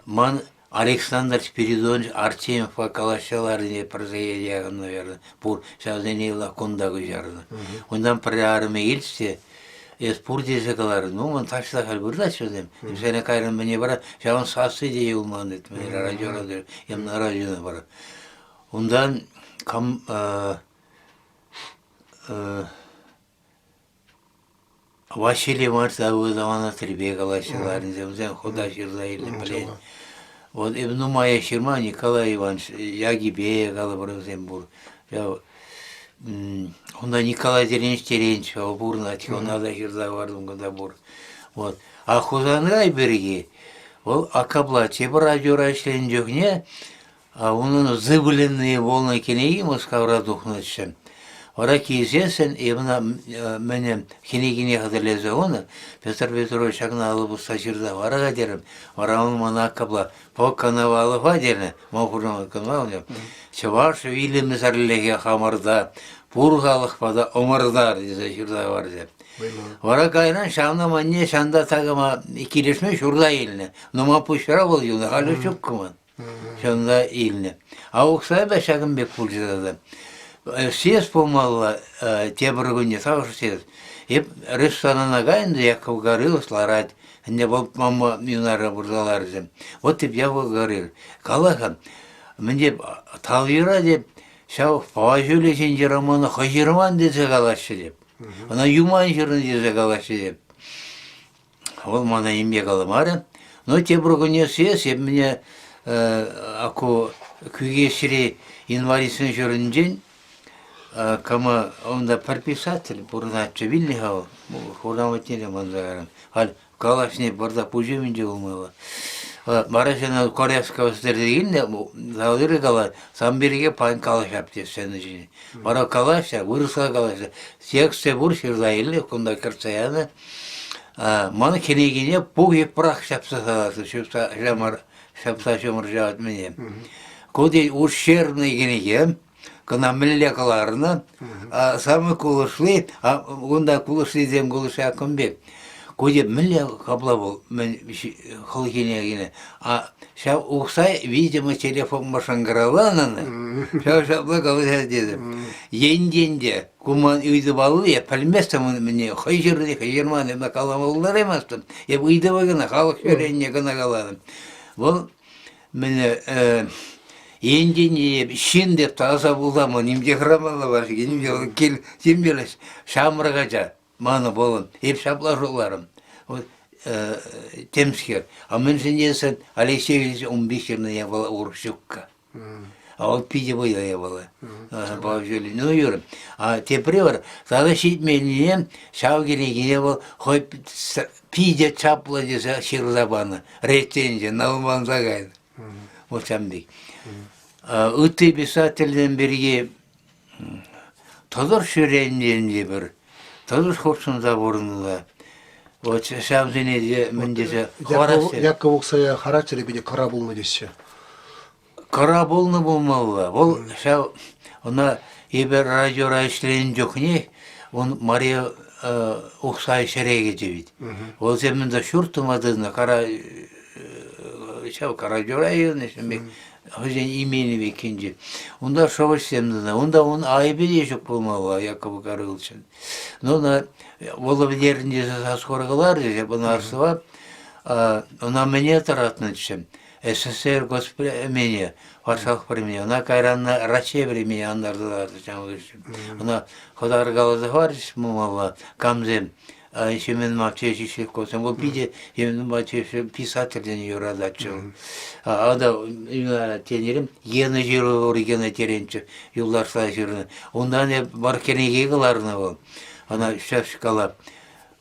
Ман Александр Спиридонович Артемьев калашаларыне прозаедияғын, наверное, бұр сәудені лақондағы жеріні. Ондан бір арымы елсе, пур дезекалары, ну, он ташла халбурда сюдем. Сәне кайрын мне бара, жауын сасы дей улман ет, мне радиода, ем на радиода бара. Ondan Василий Мартовый замана требе калашаларын земзен хода ширзайли блин. Вот ну моя ширма Николай Иванович Ягибе калабрызембур. Онда Николай Теренч бур нати, он надо ширза вардым года бур. Вот. А хузанрай береги, ол акабла чеб радиора ишлен жокне, а onun zıbılinliği volna kineyi Moskavra duhnatşın. Ora kiyizesen evna menem kinegine hatırlayacak onu. Petr Petrovich akna alıp ustaşırda vara derim. Vara onun mana kabla pok kanavalı vaderine. Mahkurun kanavalı. Çavaş vilimiz arlege hamarda. Burgalık pada omardar diye şurada var diye. Vara kaynan şamda manne şanda takıma ikileşme şurada eline. Numa puşara oluyor. Hala çok kuman. Şunda eline. Avuksa da şakın bek pulcada. Съезд помало те бургунья, савш съезд. И ресторанна гайнда, я говорил, сларать, не был мама юнара бурзаларзем. Вот и я говорил. Калахан, мне талвира деп, шау паважюле сенде романа хажирман десе калашы деп. Она юман жирны десе калашы деп. Ол мана имя каламары. Но те бургунья съезд, я мне аку күгешіре инвалидсын жүрінжен, кама онда прописатель бурначы Вильнихау, хурнаватнелем манзагарам. Хал калашне барда пужеминде умыла. Марашана корейского стердегинне залыры кала самберге пайн калаш аптесен жини. Мара калаша, вырысла калаша. Сексе бур ширзайылы кунда кырцаяны. Маны кенегине пуги прах шапса саласы, шапса жамар шапса жамар жават мене. Коди ущербный генеге. Кына миллекаларына, самый кулышлы, онда кулышлы дем кулышы акымбек. Коде милле кабла бол, мен хылкене. А ша ухсай, видимо, телефон машангаралананы, ша шапла калыша деді. Енденде, куман үйді балы, я пәлместім мне, хайжырды, хайжырманы, на каламалдар емастым. Я үйді бағына, халық шөренне кына каладым. Бұл, мені, Енден шин деп таза буламын, немде храмалы бар, немде кел, зембелес, шамырғажа, маны болын, еп шапла жоларым. Вот, темскер. А мен сендесін Алексеевич 15 жеріне я была уршукка. А вот пиде бойда я была. Павжели, ну юрым. А тепре бар, тағы шитменінен шау керегіне бол, хой пиде чапла десе ширзабаны, рецензия, науман загайды. Вот самбек. Үтті писательден берге тодыр шөренненде бір, тодыр хорсында бұрынла. Вот шамзене де міндесі хорасы. Яков Уксая характері биде кара болны десе. Кара болны болмалла. Ол шау, она ебер радиора ішлерін жоқ не, он Мария Уксай шереге жебейді. Ол земінде шүртымадыны кара, шау кара жорайын, Хозяин имени векинci. Onda savaş zeminde. Onda onun ayıbı diyecek bulmalı Yakup'u Karılçın. Ona olabilirinde saskorogalar diye bana arsıva. Ona mene taratını düşem. СССР госпремени, Варшавах премени. Она кайранна Раче времени андарdılar. Ona Ходар Галазахарич мумала Камзем. Еще мен мачеши шефкосом. Вот пиде, мен мачеши писательден юрадачыл. Ада тенерим гена жиру оригена теренче юллар сажырны. Ондан бар кенеге кыларны бол. Ана шашкала.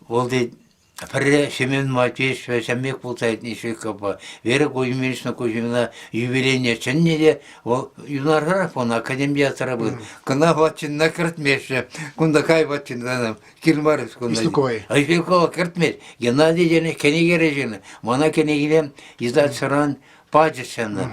Ол де Пірі Шемен Матвеевич Шәмбек болсайдың еші көпі. Вері көймелісіні көймеліна юбилейне чынне де, ол юнарғарақ оны академия тарабы. Кына батчынна кіртмеші, күнда кай батчынданым, келмарыз күнда. Ислуковай. Ислуковай кіртмеш. Геннадий және кенегері жені. Мана кенегелем издат сыран бачы шаны.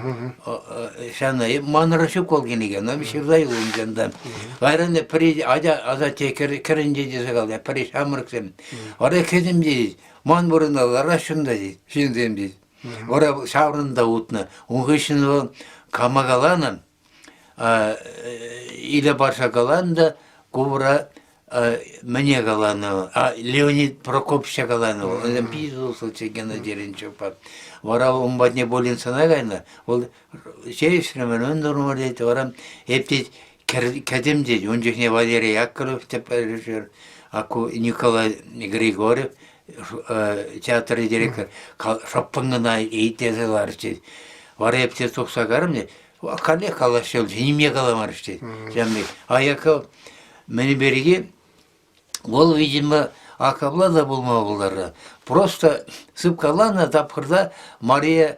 Шаны манырышып колгенеген, но миширдай улымжанда. Гайраны при аза текер керинже десе калды, при шамырксем. Ора кезим дейіз, ман бұрыналар ашында дейіз, шындем дейіз. Ора шаврында утны, уңғышын ол камагаланым, или барша галанда, кубра мне галанову, Леонид Прокопьевич галанову, он пизулся чегена деренчопа. Вара умбатне болинсана гайна, ол чейшремен ондурмар дейті, варам ептет кәдем дейді, он жехне Валерий Яковлев деп режиссер, аку Николай Григорьев, театр директор, шаппыңына ейтезелар дейді. Вара ептет тоқсагарым дейді, қале қалашыл, неме қаламар дейді. Аяқы мені береге, ол, видимо, акабла да болмағылары. Просто сыпкалана тапқырда Мария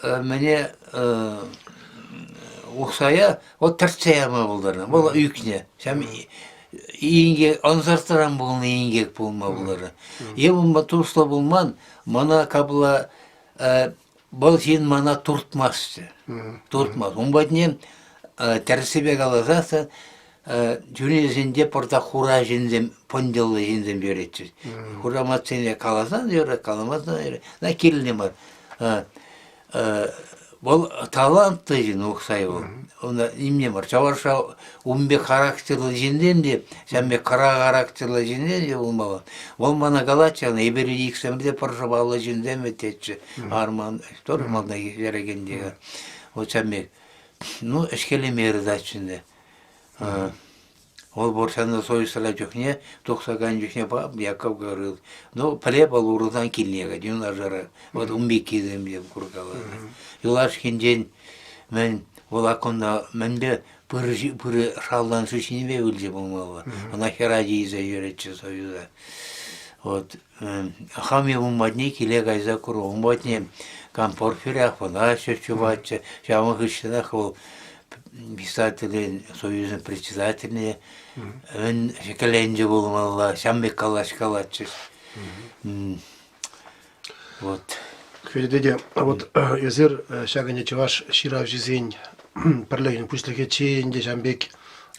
мне ұқсая, от тәртсая мағылары. Бұл үйкіне. Сәм иінге, анзартыран болын иінгек болмағылары. Емін тұрсла болман, мана кабла бұл сен мана тұртмасты. Тұртмас. Он бәдінен тәрсебе қалазасы, Дүниесінде порта хура жіндем, понделы жіндем беретсіз. Хураматсене қаласан, қаламасын, на келіне бар. Бұл талантты жын оқсай ол. Онда имне бар. Чаварша умбе характерлы жінден де, сәмбе қара характерлы жінден де болмаған. Ол мана галачаны, ебері иксемде паршабалы жінден өтетші. Арман, тұрмалда керегендегі. Ол сәмбе, ну, ішкелемері датшынды. Ол борсаны сойысыла жүхне, тоқсаған жүхне бап, Яков говорил. Ну, піле бол ұрыдан келнеға, дүйін ажары. Вот умбек кезем деп құрғалы. Юлашкен ден, мен, ол ақында, менде пұры шалдан сүшінебе өлже болмалы. Она херадииза юретші союза. Вот, хами умбатне келе гайза құру, умбатне кампорфирях, вона шөшчі батчы, жамы ғышынақ ол, писатели, союзный председательные, он шекаленде болмалла, шамбек калаш-калачыз. Вот. Квеледеде, вот езер шагане чаваш ширав жизнь парлеген пуслеге чейінде шамбек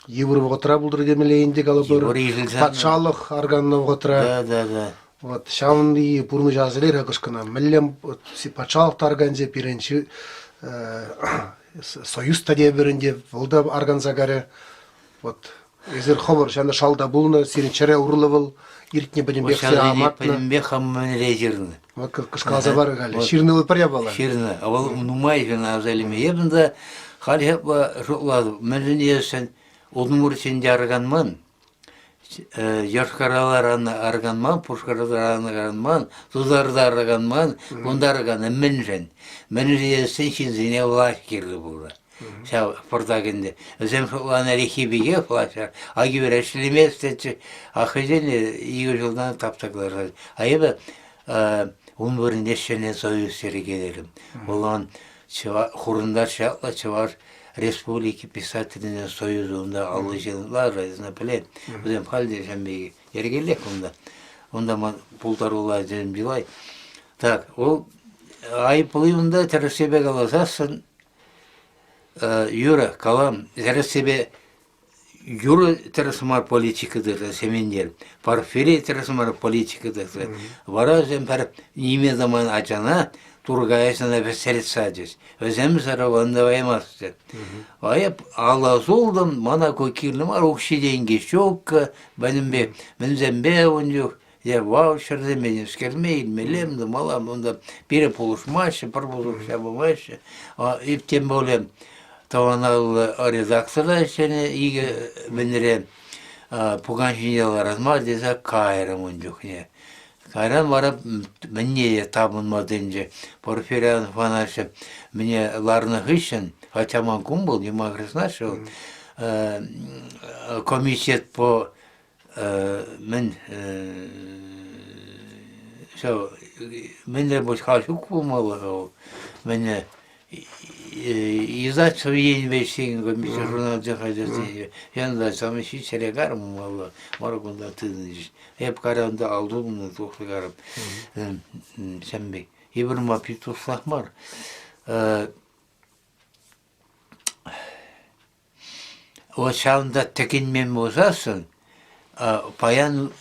евро вғытра бұлдыр демелейінде қалыбыр патшалық арганна вғытра. Да. Вот шамынды пурны жазылер ақышқына. Мәлем патшалық арганзе пиренші союз тадия берінде волда арганзагаре. Вот езер хобыр шанда шалда булны сирин чере урлывыл иртне бенембек аматны. Бенембек хаммен резервны. Вот кышказа бар гали. Ширнылы паря бала. Ширны. Авал нумай жена азалиме. Ебінде халхепа жуклады. Мәлін есен удмур сенде арганман. Яшкаралар арганман, пушкаралар арганман, тузарда арганман, онда арганы мінжен. Мінжен есен шинзіне власть керлі бұлда. Шау портагенде. Өзем шукланы рехибеге флашар. Агивер әшілеме істетші. Ақыден 2 жылдан таптақлар. Айыбы он бірінде шене союз серегелерім. Олан хурындар шақла чывар республики писательный союзында аллы жылдар разына білет. Өзем халде жәмбеге ергелек онда. Онда ман пултарула жән билай. Так, ол айыпылы онда тәрісебе қаласасын Юра, калам, зараз себе Юра терасмар политикадыр, семендер. Парфери терасмар политикадыр. Варазем пар неме zaman açana Turgayasına veselet sadece. Özem zaravanda vaymazdı. Ayıp Allah'ız oldum, bana kokirlim var, okşiden geç yok. Benim zembe onca. Ya vav şerde benim skelmeyin, melemdi, malam onda biri buluşmaşı, bir buluşamaşı. İpten böyle Таванал редактора сені игі бінірі пуған жинелар азма десе кайрым онжуқне. Кайран барып мінне табынмадынжы. Порфирянов анашы мне ларны ғышын, хотя ман кум был, не мағрысна шыл. Комитет по мен менде бұл халшук болмалы. Мене издать свои инвестиции, комиссия журнал заходит. Я надо сам ищи серегарм мало, маргунда тыдыш. Я покаранда алдум на тухлыгарм. Сэмбек. Ибр мапи туслахмар. o şanda tekinmen bozasın, паян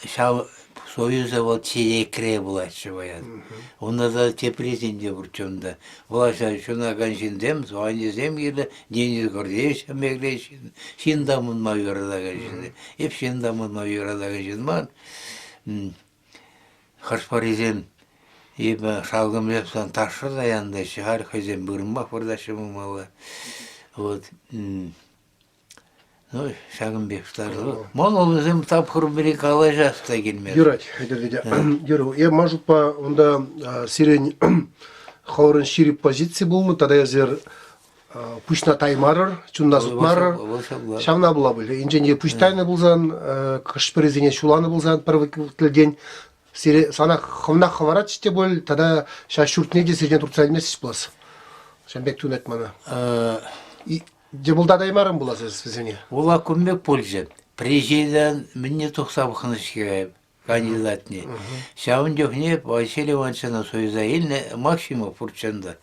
Союза вот чиекре булачы баян. Онда да тепрезинде бурчонда. Булаша шуна ганшиндем, званезем геле, Денис Гордеевич меглешин. Шиндамын майорада ганшинде. Еп шиндамын майорада ганшинман. Харшпаризем ебе шалгым лепсан ташы да янда шахар хазем бұрынбақ бұрдашымы мала. Вот. Ну, шагым бекстарлы. Мон олызым тапқыр бірі қалай жаста келмеді. Юрать, Юра, я может по онда сирень хаурын ширип позиции был, тогда я зер пушна таймарыр, чунда сутмарыр, шамна была были. Инженер пуштайны булзан, кашперезине шуланы булзан первый день. Сана хомна хаварат ште бол, тогда ша шуртнеде сирень турцай месяц плас. Шамбек тунет мана. Дебулда таймарым была сізіне? Ола көмек пользы. Президент мне тоқсабықынышке кандидатне. Шауын жоқне Василий Ивановична Союза еліне Максимов Фурчанда.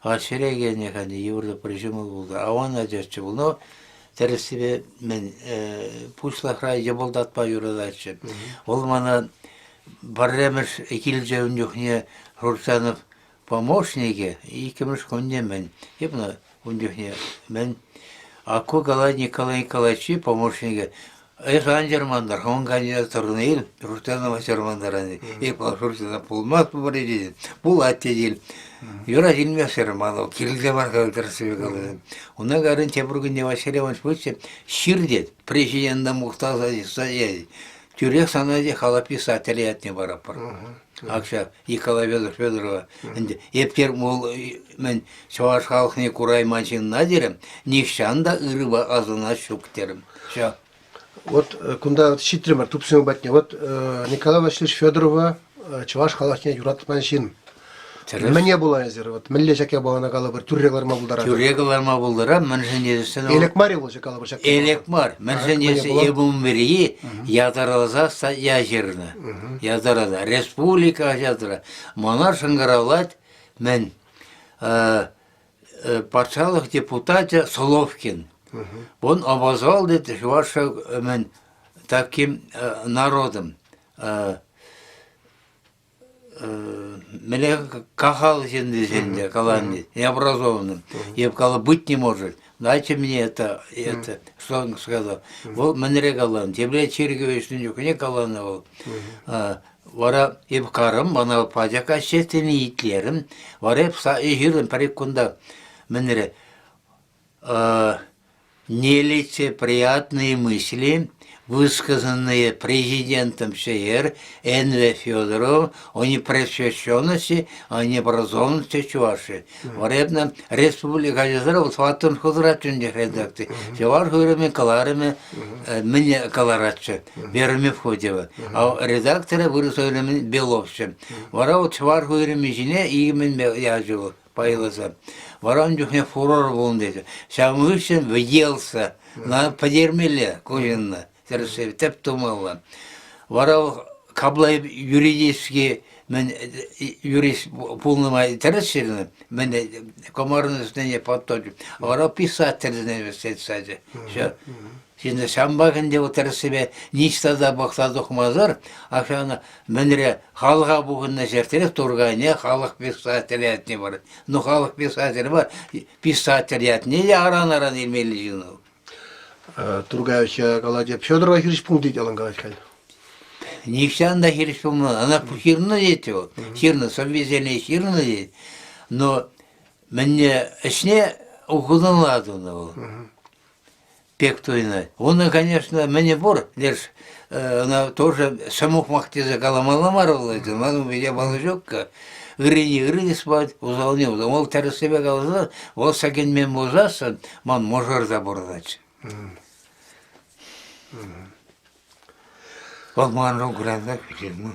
Ашырегене қанды еврода прижимы болды. Ауан ажашчы бұл. Но тәрістебе мен пушлақра жабылдатпа юрадачы. Ол мана барремір екіл жауын жоқне Рурсанов помощнике. Икіміш көнде мен. Епна мен Аку Галай Николай Николаевичи помощники. Это анжермандар, он кандидатурный ел, Рустанова Сермандарани. И Рустана Пулмат побредил, Пулатедил. Юра Дильмя Серманов, Кирилдемар Калтерсовик. Он говорит, Тебургин Василий Иванович Путин, Ширдет, президента Мухтаза Саязи. Тюрек санаде хала писатели от небарапар. Акша Николай Федорова. Ептер мол мен шаваш халқыне курай мачин надерем, нихшанда ырыба азына шуктерем. Все. Вот кунда щитримар тупсың батне. Вот Николай Васильевич Федорова чаваш халқыне юрат маншин. Мне была езер, вот милле жаке балана кала бір түррегларма булдара. Түррегларма булдара, мәншенесін... Элекмари бол жакала бір жаке. Элекмар, мәншенесі ебун бірі ятаралаза язерні. Ятарада. Республика ятара. Монар шыңғаралат мен патшалық депутаты Соловкин. Он обозвал деді, ваша мен таким народом. Мне кахал сенде каланди, необразованным. Я сказал, быть не может. Дайте мне это, что он сказал. Вот мне калан, тебе Чергович не калановал. Вара ебкарым, бана падяка сетini итлерим. Вара пса ежирым парикунда. Мне нелицеприятные мысли, высказанные президентом СССР Н.В. Федоровым о непросвещенности, о необразованности Чувашии. Варебна республика Азербайджан сватын худратчундих редакции. Чуваш хурами каларами мне каларатчы, берами входева. А редакторы вырусовали беловчы. Вара вот чуваш хурами жіне имен яжывал, появился. Варан жүхне фурор болын дейді. Шамы үшін выделся, на подермеле кожинна. Теп тумалла. Вара каблай юридически мен юрист полный тересерный, мен комарный знание подточу. Вара писательный университет. Şimdi şambakın de otursa niştada baksa dokmazlar, akşamına menre halka bugün şertleri turgayne halk pisateliyatni var. No halk pisateli var, pisateliyatni de aran ilmeli jino. Turgayevича Галадия Федорова хиришпункт делан Галадька. Нишанда хиришпункт, она пухирна детё, хирна соввезельная хирна дет. Но мне шне укудан ладно. Пектуйна. Он, конечно, мне бор, лишь она тоже самух махтиза каламаламарвала, это ману меня балажокка. Грини спать, узалнил. Мол, тары себя галаза, вот сакен мен музаса, ман можар забордать. Вот ман ругранда кучерну.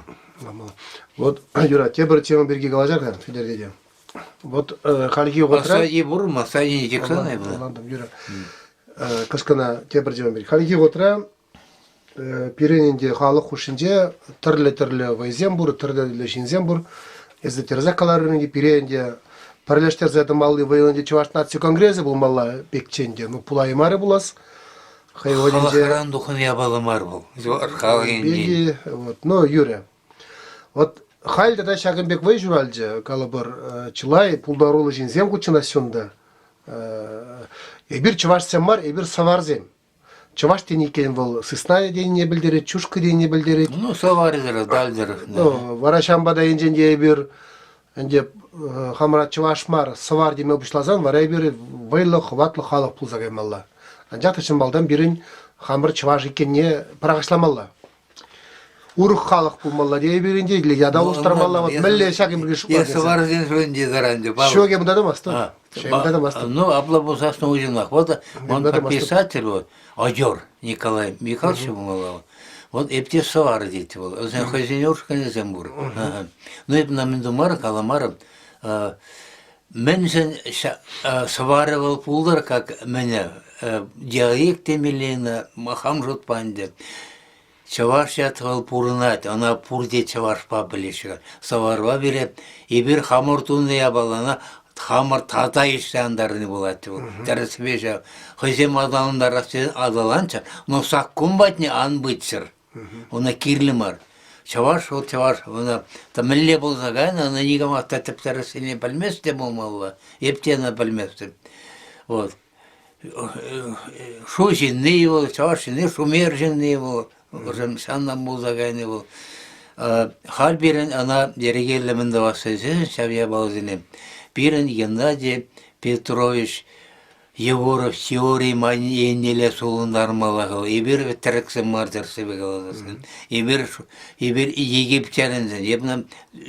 Вот, Юра, те бір тема берге галажар, Федердеде. Вот, халги отра... Асади бурма, асади не тексана, Юра. Кышкана тебір жемін берді. Халги отра пиренінде халық хушинде түрлі вайзен бұр, түрлі жинзен бұр. Езді терза қаларыныңде пиренінде Паралештер задымалды военде Чуваш нация конгрессы булмалла бекченде. Ну пулаймары булас. Хайводинде Халахаран духын ябалымар бұл. беги вот. Ну юре. Вот хальда да шагынбек вай журалже калабыр чылай пулдарулы жинзем кучына сюнда. Эбир чуваш семмар, эбир саварзем. Чуваш теникен был сысная день не билдерет, чушка день не билдерет. Ну, саварыдыр, дальдыр. Ну, варашамбада инженде эбир энде хамрат чувашмар савар деме бушлазан вара эбир вайлы хватлы халық пулзагаймалла. Анжакты шымбалдан бирин хамыр чуваш икенне парагашламалла. Урух халық пулмалла дей биринде или яда устармалла вот мелле шагым бирге шукла. Я саварзен жөнде заранде. Шоге мында да маста. Шоге да маста. Ну, абла бусасны узинах. Вот он Мында да маста. писатель, вот, Адер Николай Михайлович был. Вот эпте савар дейді бол. Өзен хозяйнёршка незем бур. Ну, эп намын думар, каламарым. Мен сен савары был пулдар, как меня диалект темелена, махам жутпанде. Чаваш ятвал пурнат, она пурде чаваш пабылешка. Саварва бере, и бир хамыр туны ябалана, хамыр тата иштандарын болады. Дәрісбеша, хызем адалындар адаланча, но сақ күмбатне ан бытсыр. Она кирлимар. Чаваш, ол чаваш, она тамилле болзаган, она нигама татыптарысыне білместе болмалла, ептена білместе. Вот. Шу жинны бол, чаваш жинны, шумер жинны бол. Уже саннан болзагайны бол. Хар бирен ана дерегерлемінде васызы, шабия балзыны. Бирен Геннадий Петрович Егоров теории маненеле солундар малағыл. Ебір тіріксі мартырсы бегаласын. Ебір египчанынзын. Ебнам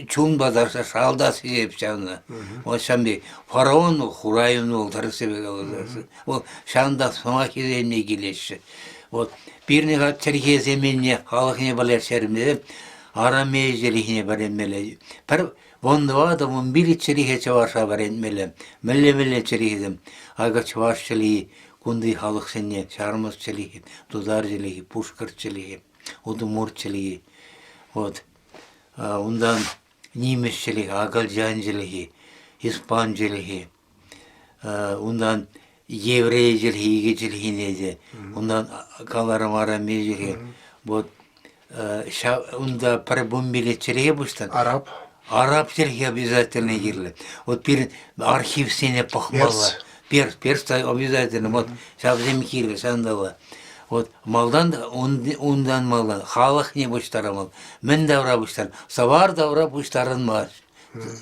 чун бадарса шалдасы египчанына. Ол шамбе фараон хурайын ол тіріксі бегаласын. Ол шанда сома кеземне келеші. Вот бирнеға черкеземенне халықне балар шерімде арамей жерихне баремеле. Пір вондыва да вон бiri черихе чаваша баремеле. Мелле черихедім. Ага чаваш челихи, кунды халық сенне, шармыз челихи, тудар челихи, пушкар челихи, удумур челихи. Вот. Ундан немес челихи, агалжан челихи, испан челихи. Ундан еврей челихи, иге челихи неде. Ундан каларам арамей челихи. Вот. Унда парабумбили челихи бустан. Араб. Араб челихи обязательно гирле. Вот перед архив сене пахмалла. Перс обязательно, вот, совсем кирле, сандала. Вот, малдан, ундан малдан, халық не бұштарамал, мен давра бұштар, савар давра бұштарынмаз,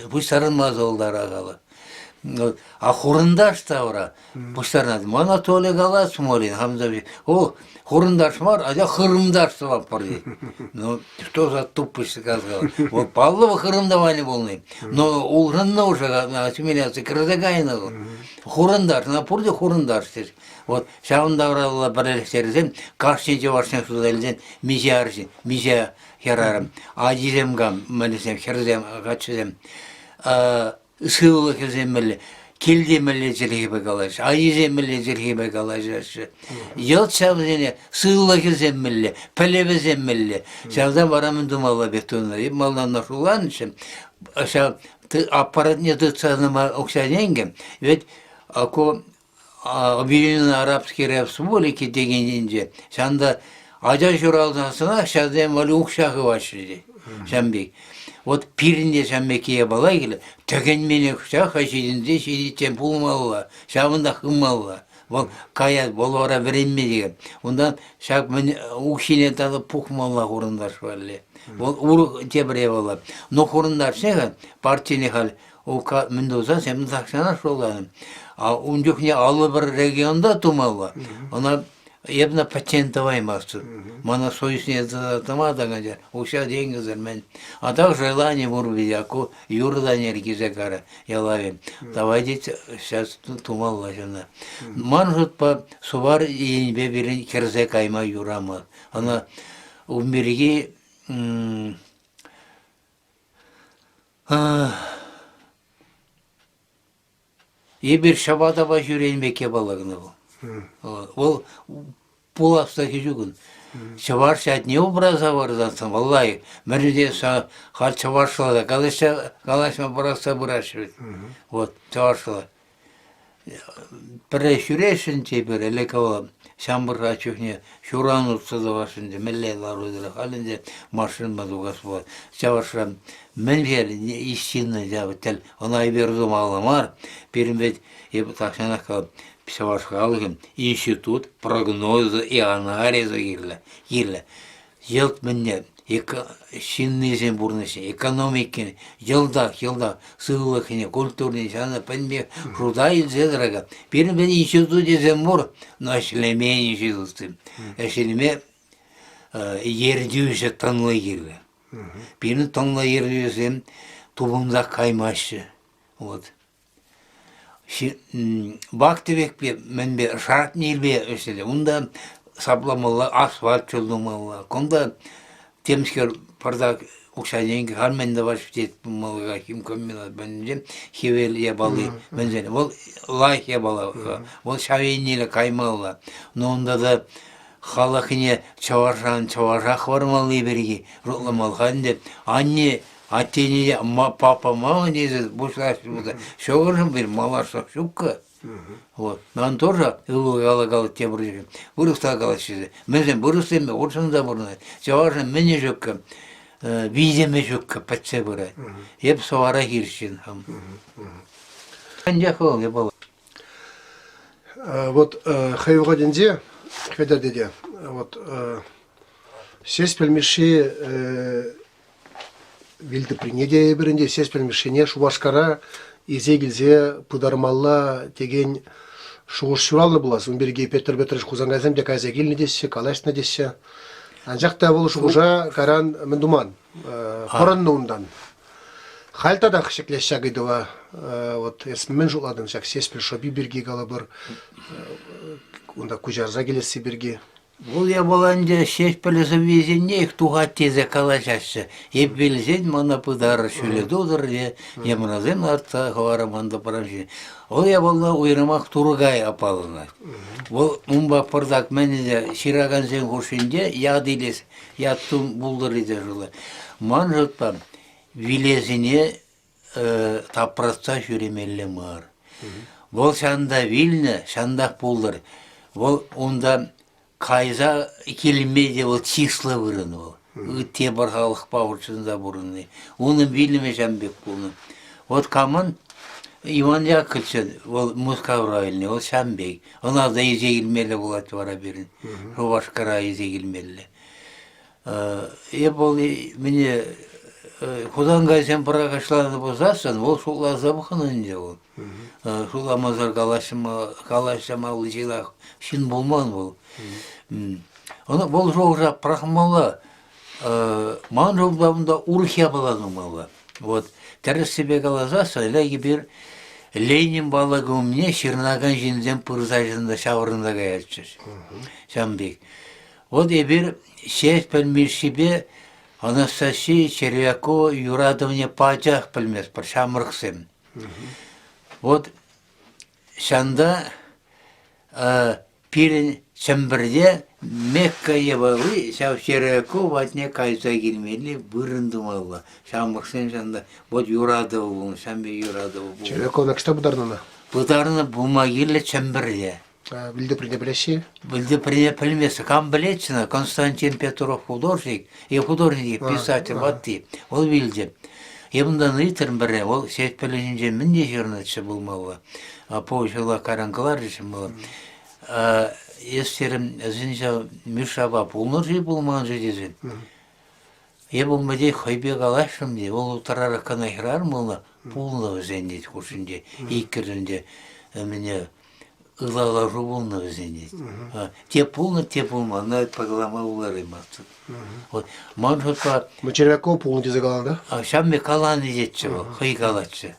бұштарынмаз олдар ағалы. А хурындаш давра бұштарынады, мана толе галас молин, хамзаби, о, хурындаш мар, а я хырымдаш савап парды. Ну, что за тупость сказал. Вот, паллова хырымдавали волны, но улғынна уже, ассимиляция, крызагайна был. Хурындар, на пурде хурындар. Вот, шаундавралла барелестерден, кашченче варшен судалден, мизяржен, мизя херарам, адиземгам, малесем, херзем, гачзем, сылы херземмеле, келдемеле жерге бегалаш, адиземмеле жерге бегалаш. Ел шавзене, сылы херземмеле, пелебеземмеле. Шавдан барамын думалла бектонна, малдан нашуланышым, шав, ты аппарат не дыцаныма оксаненге, ведь ако Объединенные Арабские Республики дегенде, шанда ажа журалдасына шадем вали укшағы вашыды, шамбек. Вот пирінде шамбекие бала келі, төген мене кушақ ашидінде шедеттен пулмалла, шабында хымалла. Вот каят болвара времме деген. Ондан шақ мен укшине тады пухмалла хурындар швалли. Вот урук тебіре бала. Но хурындар шеға партийный хал, мен дозан сәмін тақшана шоланым. А он не аллы бір регионда тумалла. Она ебна патентовай мастер. Мана союзне тамадаган, уша деньги зармен. А так желание мурби, ако юрда нергизе кара, я лавим. Давайте сейчас тумалла жена. Манжут по сувар и небе берин керзе кайма юрама. Она в мириге Ебір шабада ба жүрейін беке балығыны бұл. Ол пуластаки жүгін. Чаварша не образа варзансын, валлай, мәріде хал чаваршылада, галашма бараса бұрашывет. Вот, чаваршыла. Бірі шүрешін тепер, әлекава, шамбырға чөкне, шуран ұтсыды вашынды, мәллейлар өдірі, халінде машин мадуғас болады. Чаваршыла, мен вер, истинны жабы тәл, онай бердім аламар, берімбет, ебі тақшанақ қалып, Писавашқа алығым, институт прогнозы и анализы ерлі. Елт мінне, шиннезен бұрнесе, экономикені, жылда, сығылықыне, культурный, жаны, пәнбе, жуда елзедіріға. Берін бен институт езен бұр, но әшілеме институтым. Әшілеме ердеуісі таңлы ерлі. Берін таңлы ердеуісім тубымда қаймашы. Вот. Бактыбек бе, мен бе, шарт нел бе өсілі. Онда сапламалла, асфальт жолдымалла. Конда темскер пардак ұқшайненгі харменді башып жетіп малға кім көммелі. Бәнде хевел ебалы. Бәнде, ол лайх ебалы. Ол шавейнелі каймалла. Но онда да халақыне чаваршақ бармалы берге. Ротламалған деп, анне Аттенеде папа, мама незі бұшлашы бұлда. Шоғыршын бір малашақ шуққа. Вот. Нан тоже ылы-галы тебір жүрген. Бұрықта қалашызы. Менсен бұрыстеме, оршында бұрынай. Жауаршын мене жүккі, виземе жүккі пәтсе бұрай. Еп совара кершін. Қанжақы ол, ебалы. Вот хайуға денде, кведар деде, вот сес пельмеші Вилді принеде бірінде сес пельмешіне Шубашкара изегілзе пыдармалла деген шуғыш сүралы боласы. Берге Петр Петрович Кузангазем де казегілні десе, калашны десе. Анжақта бұл шуғыжа каран міндуман, қоранны ондан. Хальтада қышеклес шағыдыва, вот есмін жуладың жақ сес пельшоби берге қалы бір, онда күжарза келесі берге. Бұл я боланды шеш пілісі везенне их туға тезе калашашы. Еп белзен мана пыдары шөлі додыр де, емразен артта хавара манда парамшы. Ол я болна ойрамақ тургай апалына. Ол мұнба пырдак мәні де шираган зен ғошынде яғдилес, яттым бұлдыр еді жылы. Ман жұртпам, вилезіне таппратса жүремелі мар. Ол шанда вилні, шандақ бұлдыр. Ол онда Кайза келмеде ол числа вырыны ол. Те барғалық бауыршында бұрыны. Оны біліме жәмбек болны. Вот камын Иван Яковлевич, ол Мускаврайльный, ол шамбек. Она да езегілмелі болады бара берін. Шубашкара езегілмелі. Бол міне Худанға сен парағашланы бозасын, ол шула забықынын ол. Шула мазар калашамалы жылақ шын болман ол. Бұл жоғыра прахмала, ман жоғдамында урхия баланымала. Вот, тәріс себе қалазасы, ләгі бір Ленин балығы өміне шырнаған жінден пырзажында шавырында қаятшыз. Шамбек. Вот, бір шеш пәлмешібе Анастасия Червякова Юрадовне пачақ пілмес, бір шамырқсым. Вот, шанда пирен Чембірде Мекка ебалы, шау Червякова атне кайса келмелі бұрындым алла. Шамырқсым шанда, вот Юрадова болын, шамбе Юрадова болын. Червякова кішті бұдарнына? Бұдарны бұмагелі Чембірде. Білді прине білесі? Білді прине білмесі. Кам білетсіна, Константин Петров художник, художник, писатель, ватты. Ол білді. Еміндан ұйтырын бірі, ол сет білінже мінде жернатшы болмалы. Поучыла каранкалар жешім болы. Естерім, зінжа Мишаба пулныр жей болмаған жедезін. Болмаде қойбе қалашым де, ол ұтарары қанайхырар мұлы пулны өзендет құшынде, икірінде міне ылалажу болны өзендет. Те пулны, те пулма, на паглама улары мақтын. Ман жотпа... Червякова пулны дезе қалан, да? Шамме қалан едетші бұл, қой қалатшы.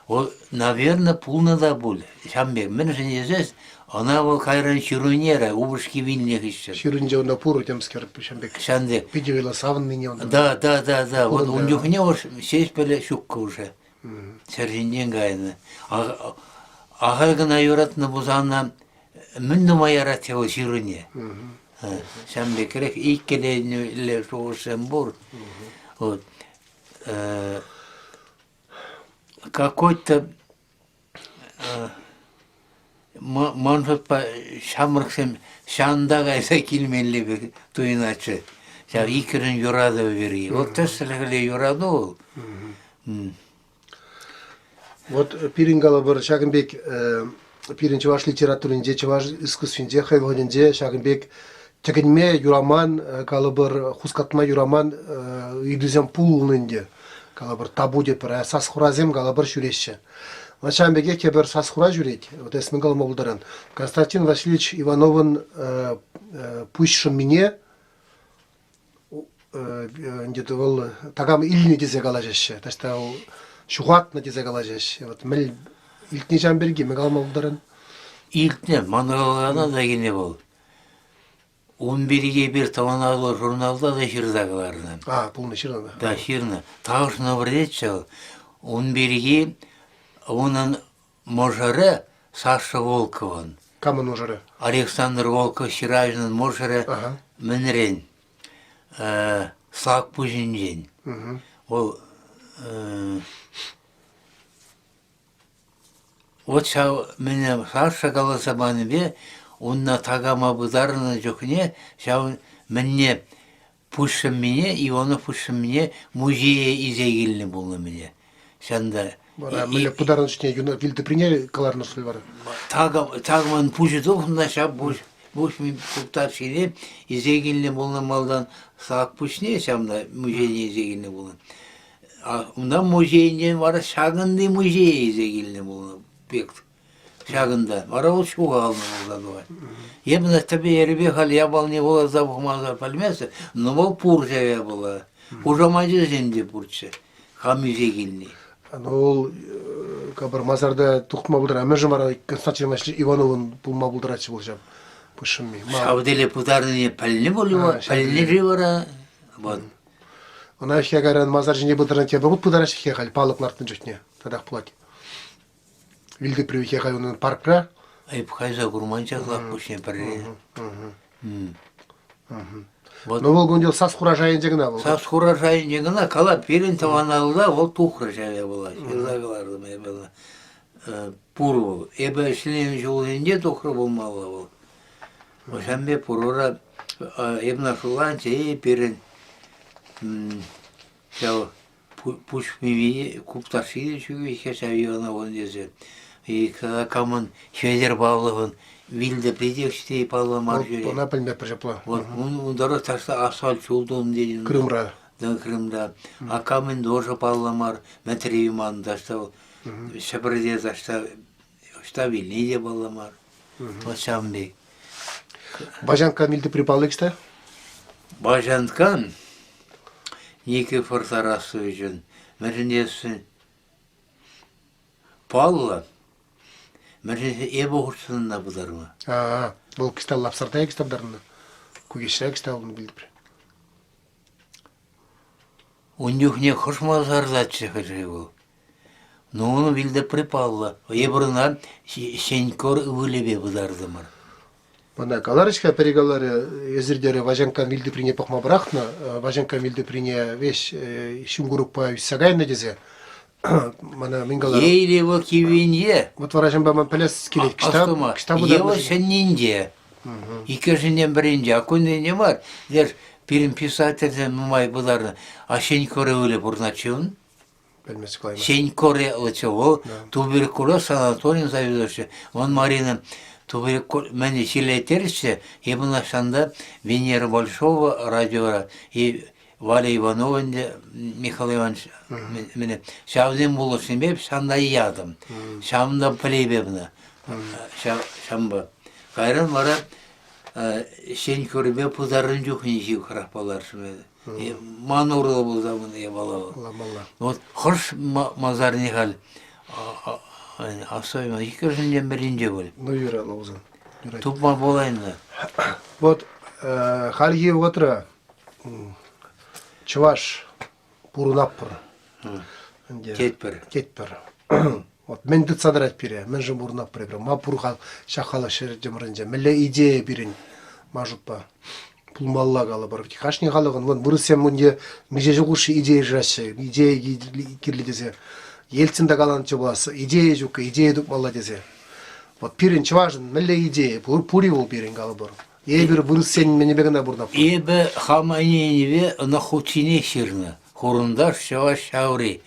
Ол, наверное, пулны да бұл. Шамме, мен үшін езес, она был кайран ширунера, убышки вильнех еще. Ширунде онда пуру темскер Шамбек. Шанде. Пидевила савынны не онда. Да. Вот у них уж сесть пеле шукка уже. Сержинден гайны. Ахалгына юратны бузанна мүндүма яратя ол ширыне. Sen bekerek ilk geleni soğursam bur. Вот. Какой-то может по шамрыксем шандагайса килмелли бе туйначы. Жа икерин юрады бери. Вот теслегеле юрады ол. Вот пирингала бір Шагынбек пирин чуваш литературинде, чуваш искусствинде, хайвогинде Шагынбек тегенме юраман, калыбыр хускатма юраман идузем пулнынде. Калыбыр табу деп бір сасхуразем калыбыр жүрешші. Шагынбеке кебір сасхура жүрет. Вот есмін калыма бұлдаран. Константин Васильевич Ивановын пущшым мине где-то ол тагам иліне дезе калажешші. Ташта ол шухат на дезе калажешші. Вот міл илтіне жамберге мен калыма бұлдаран. İlkne mangalana da yine bol. 11'ye bir tavanadlı jurnalda da şirdagılarını. Полный ширина. Да, şirni. Tağışına bir etçel. 11'ye onun можары Саша Волковын. Камын ужары. Александр Волков Ширажның можары мінірен. Слак пүжінжен. Ол вот шау мене Саша қаласа баны бе, онна тагама бұдарына жоқыне, шау мене пүшім мене, Иванов пүшім мене музее изегіліні болы мене. Шанда... Мене бұдарына үшіне вилді прине қаларына сұлы бары. Тагаман пүші тұқында шау бұш мен құлтар шене изегіліні болы малдан сақ пүшіне, шамда музейне изегіліні болы. Онда музейінен бары шағынды музей изегіліні болы. Шагында. Бара ол шуға алны болда. Емна табе ербе хал ябал не бола забухмазар пальмесы, но бол пур жаве бола. Ужамаджы зенде пурчы. Хамизе гилни. Ол кабар мазарда тухма булдыр. Амежы бара Константин Васильевич Ивановын пулма булдырачы болжам. Пышымми. Шавделе пударны пальни болу, пальни живара. Вот. Она еще говорят, мазар жене булдыран тебе вот пударачы хехаль, палыклартын жөтне. Тадақ плати. Вилді привеке қайуынан паркра. Айпхайза гурманча злақ пүшне пәрре. Но ол көндел сас құра жайын жегіна бұл. Сас құра жайын жегіна қала перін таваналыда ол тұқры жайы бола. Шырдағыларды мә бола. Пұр бол. Эбі ішілен жолында тұқры болмалы бол. Ошамбе пұрыра ебна шуланча перін пүшмеме купташыды шүгі хешавиона он дезе. И когда камон Федор Павловын вилді предекште Павломар жүре. Она пальме прижепла. Вот, он дорог ташта асфальт жолдон деген. Крымра. Да, Крымда. А камен тоже Павломар Матревиман таштал. Шабырде ташта вильниде Павломар. Вот шамбек. Бажанка милді припалыкшта? Бажанкан Никифор Тарасовичын мәрінесін Палла мәрінесі ебі ғұрсынына бұдарма. Бұл кістал лапсартай кісталдарына. Көгешірі кісталыны білді бір. Ундюхне қошмазардатшы қажы бұл. Но оны білді припалла. Ебірінан сенькор үвілебе бұдардымыр. Бана каларышка перегалары езердері Важанкан вилді прине пақма бірақна, Важанкан вилді прине веш шунгурук па сагайна дезе. Мана мингалар. Ейле во кивинье. Вот варажан баман пәлес келет Астыма. Ева сеннинде. Ике женен бірінде. Акунде не бар. Дер пирим писательден мумай бұларны. А сенькоры өлі бұрначын. Пәлмесі клайма. Сенькоры өлі ол. Туберкулез санаторин заведошы. Он Марина Мені силетерсе, ебіна шанда Венера Большого радиора и Валя Иванова, Михаил Иванович, мені шавден болусын беп, шанда ядым. Шамда плейбебіна. Шамба. Қайран бара сен көрібе пұдарын жүхін жив қырақпаларшы беді. Манурлы бұл замын ебалау. Вот хош мазар нехал. Особенно икержінден бірінде бол. Ну, юра, лаузан. Тупма болайында. Вот, халги отра, чуваш, пурунаппыр. Кетпір. Кетпір. Вот мен дыт садрат пире, мен же бурнап пире, ма пурхал шахала шер жемренже, меле идея бирин, мажутпа. Пулмалла гала бар. Хашни галаган вон бурысем мунде миже жугуши идея жашы, идея кирле десе. Ельцинде галан чобасы, идея жука, идея дук малла десе. Вот пиринчи важен, меле идея, пури бол пирин гала бар. Бир бурысен мене бегена бурнап. Ебе хамайневе на хутине ширна. Хорундар шаваш шаури.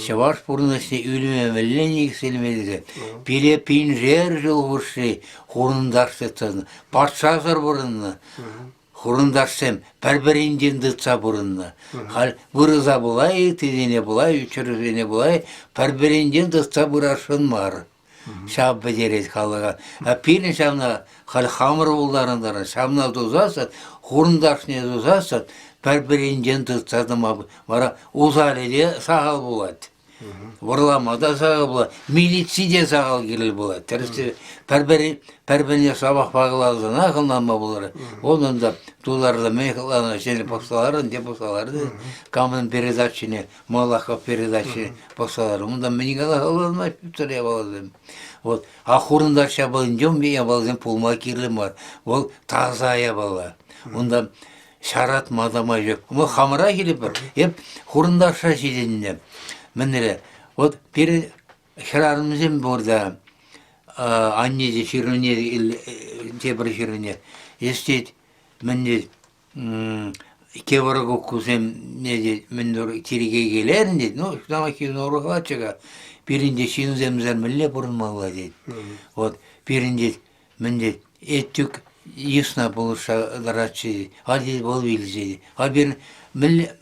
Шаваш пурнасне үліме мілленік селмедізе. Пиле пинжер жыл вұрши. Хорундар шетсаны. Патшазар бұрынна. Хорундар сем пәрбірінден дытса бұрынна. Хал бұрыза бұлай, тезене бұлай, үчірізене бұлай. Пәрбірінден дытса бұрашын мар. Шаб бедерет халыға. Пилін шамна хал хамыр бұлдарындарын. Шамна дұзасат. Хорундаршне дұзасат. Пәрбірінден тұтсадым бара узаледе сағал болады. Варламада сағал болады. Милициде сағал келел болады. Тәрісті пәрбіріне сабақ бағылағызын ақылнанма болары. Оның да туларды мейхыланы және посаларын, де посаларды. Камын передачыне, Малахов передачыне посалары. Онда менің алағаларына пүптіре баладым. Вот. Ақырында шабылын жөн бейе баладым пулма керлім бар. Ол тазая бала. Онда шарат мадама жоқ. Бұл хамыра келіп бір. Еп, құрындарша жеденіне. Мінірі, вот перед шарарымызым борда, аннеде шырыне, тебір шырыне. Естет, мінді, кеварығы күзем, мінді тереге келерін деді. Ну, шынама кейін орыға чыға. Перінде шинземзер мүлі бұрынмалла деді. Вот, перінде, мінді, еттік, ясно болуша дарачи, а здесь был вильзи, а бир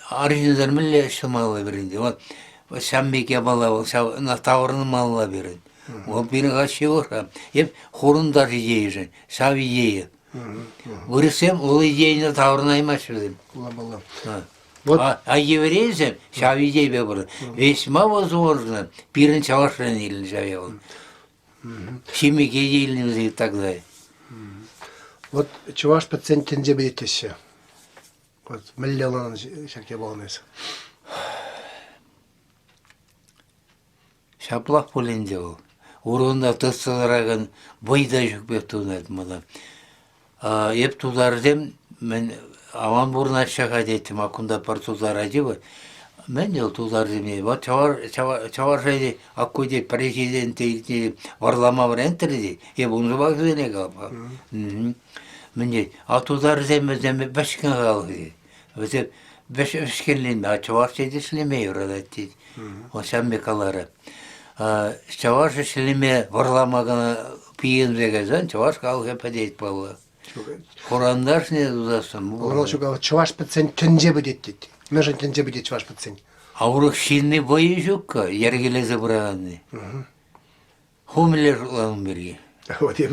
аржиндар милле шамала беринди. Вот шамбеке бала, на таврын мала берин. Вот бир гашиора, еп хорундар идея, шав идея. Вырысем, ол идеяны таврын аймаш бердим. Вот. А еврейзем шав идея был. Весьма возможно, пирин чавашран или шавел. Шимики идеяльный и так далее. Вот чуваш пациентенде бедетесе. Вот миллионан шерке болнес. Шаплах поленде ол. Урында тыстылараган бойда жүкпек туынады мада. Еп тулардем, мен аман бурна шаға дейтім, акында пар тулар адебі. Мен ел тулардем, вот чавар жайды, аккой де президент дейті варлама варентер дейді. Еп ұнжы бақызыне қалпа. Міне, атулар земездеме бәшкен қалды. Өтеп, бәшкенлен, чавар жайды шлеме юрадат дейді. О сәмбе қалары. Чавар шлеме варламағына пиен вегазан, чавар қалғы пәдейт балы. Құрандар не дұзасын. Ол шуға чаваш пациент түнже бөдет дейді. Межен түнже бөдет чаваш пациент. Аурық шинны бойы жүкка, ергелезі бұрағанды. Хумелер ұлағын берге. Вот я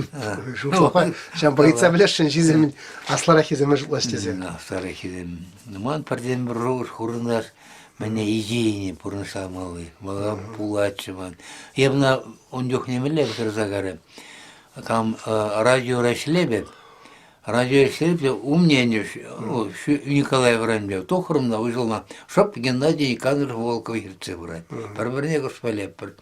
шушлапа, шам бойца білешін жиземін асларах еземе жұлаштезе. Асларах еземе. Ман парден бір жоғыш құрындар, мәне идейіне бұрынша малы, мала пулатшы ман. Ебна он жоқ немеле бір загары. Там радио рашлебе, умнее, Николай Вранбев, тохрымна выжылна, шоп Геннадий Никандр Волков ерце брать. Бір-біріне күшпалеп бір.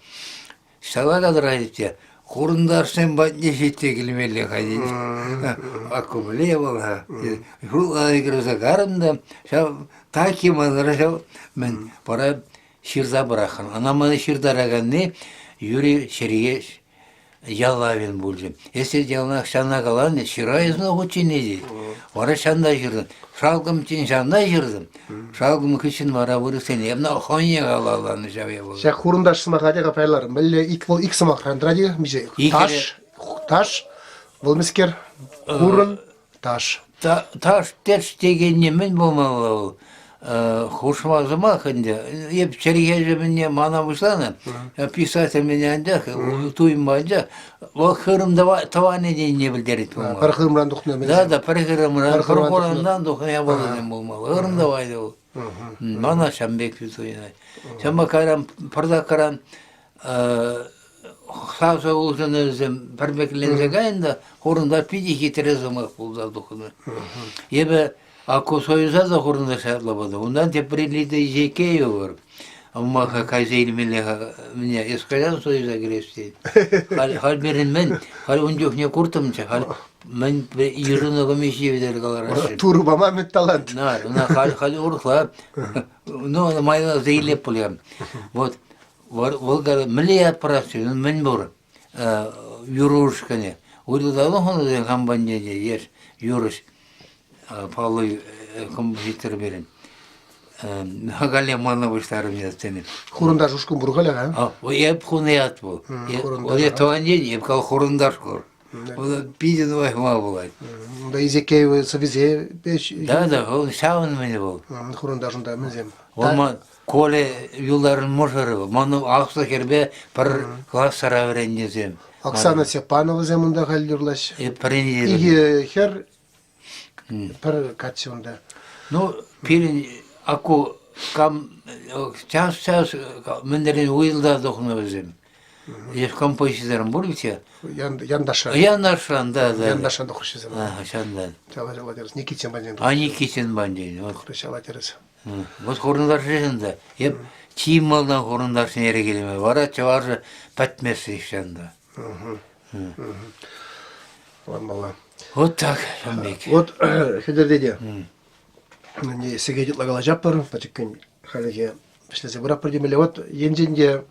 Шала кадырайдыпте, құрындар сен батне жетте келмелі қадейді. Аккумуле болға. Жулғаны кірізі қарымда, таки мазыра, мен пара ширза бұрақын. Анаманы ширдарағанны Юрий Шергеш Ялавин бульжим. Если дело шана галаны, шира из много чинези. Вара шанда жирдым. Шалгым чин шанда жирдым. Шалгым кышын вара вырысен. Емна хония галаланы жаве болды. Шак хурындаш сымақадеға пайларым. Білі ик сымақран дради. Таш, вылмескер, хурын, таш. Таш терш дегенне мен болмалы. Хушмазыма хынде. Еп череге мене мана вышланы. Писатель меня андах, туйым бanja. Ол хырымда таваны дейін не білдерет болмалы. Пархырымран дұқны. Да, пархырымран, пархырандан дұқны болдым болмалы. Хырымда байды ол. Мана шамбек туйынай. Шамба карам, парда карам, сауса олжын өзім пәрбеклензе қайында, хорында пиди хитерезімақ болда дұқны. Ебі, Ако союза да хорында шатлабады. Ондан теприлиде жеке йогор. Amma kayzeyli mine eskayan soyuza girefti. Hal berin men, hal unjuk ne kurtumca, hal men yırını gımışı videl kalar. Turbama mit talant. Ona hal urkla, no mayda zeyle pulyam. Вот, volgar milyat parası, men bor, yürüyüş kene. Orada da onu da kampanya yer, yürüyüş, pahalı kompozitör berin. Галия мана выштарым ястене. Хурундар жушкун бургаля, а? О, я хунеят был. Вот я туанен, я кал хурундар шкор. Вот пиден вайма бывает. Да изекей совизе пеш. Да, он шаун меня был. Хурундар жунда мезем. Он коле юлларын можарып, ману акса кербе пар классара вереннезем. Оксана Сепанова земунда халдюрлаш. Принеди. Иге хер пар катсунда. Ну, пилин Ако кам час мендерин уйылда докунабызым. Еш композиторым бур бит я. Яндаша. Янашан, да. Яндашан да хуршизем. Шандан. Чала дерс. Никитин бандин. А Никитин бандин. Вот. Хуршала дерс. Вот хорундар жында. Еп чималдан хорундар сенере келеме. Бара чаваржы патмеси шанда. Ламала. Вот так, Шамбек. Вот хедердеде. Не сегедит лагала жаппар, пачеккен халеге пишлесе бурап придемеле. Вот енженде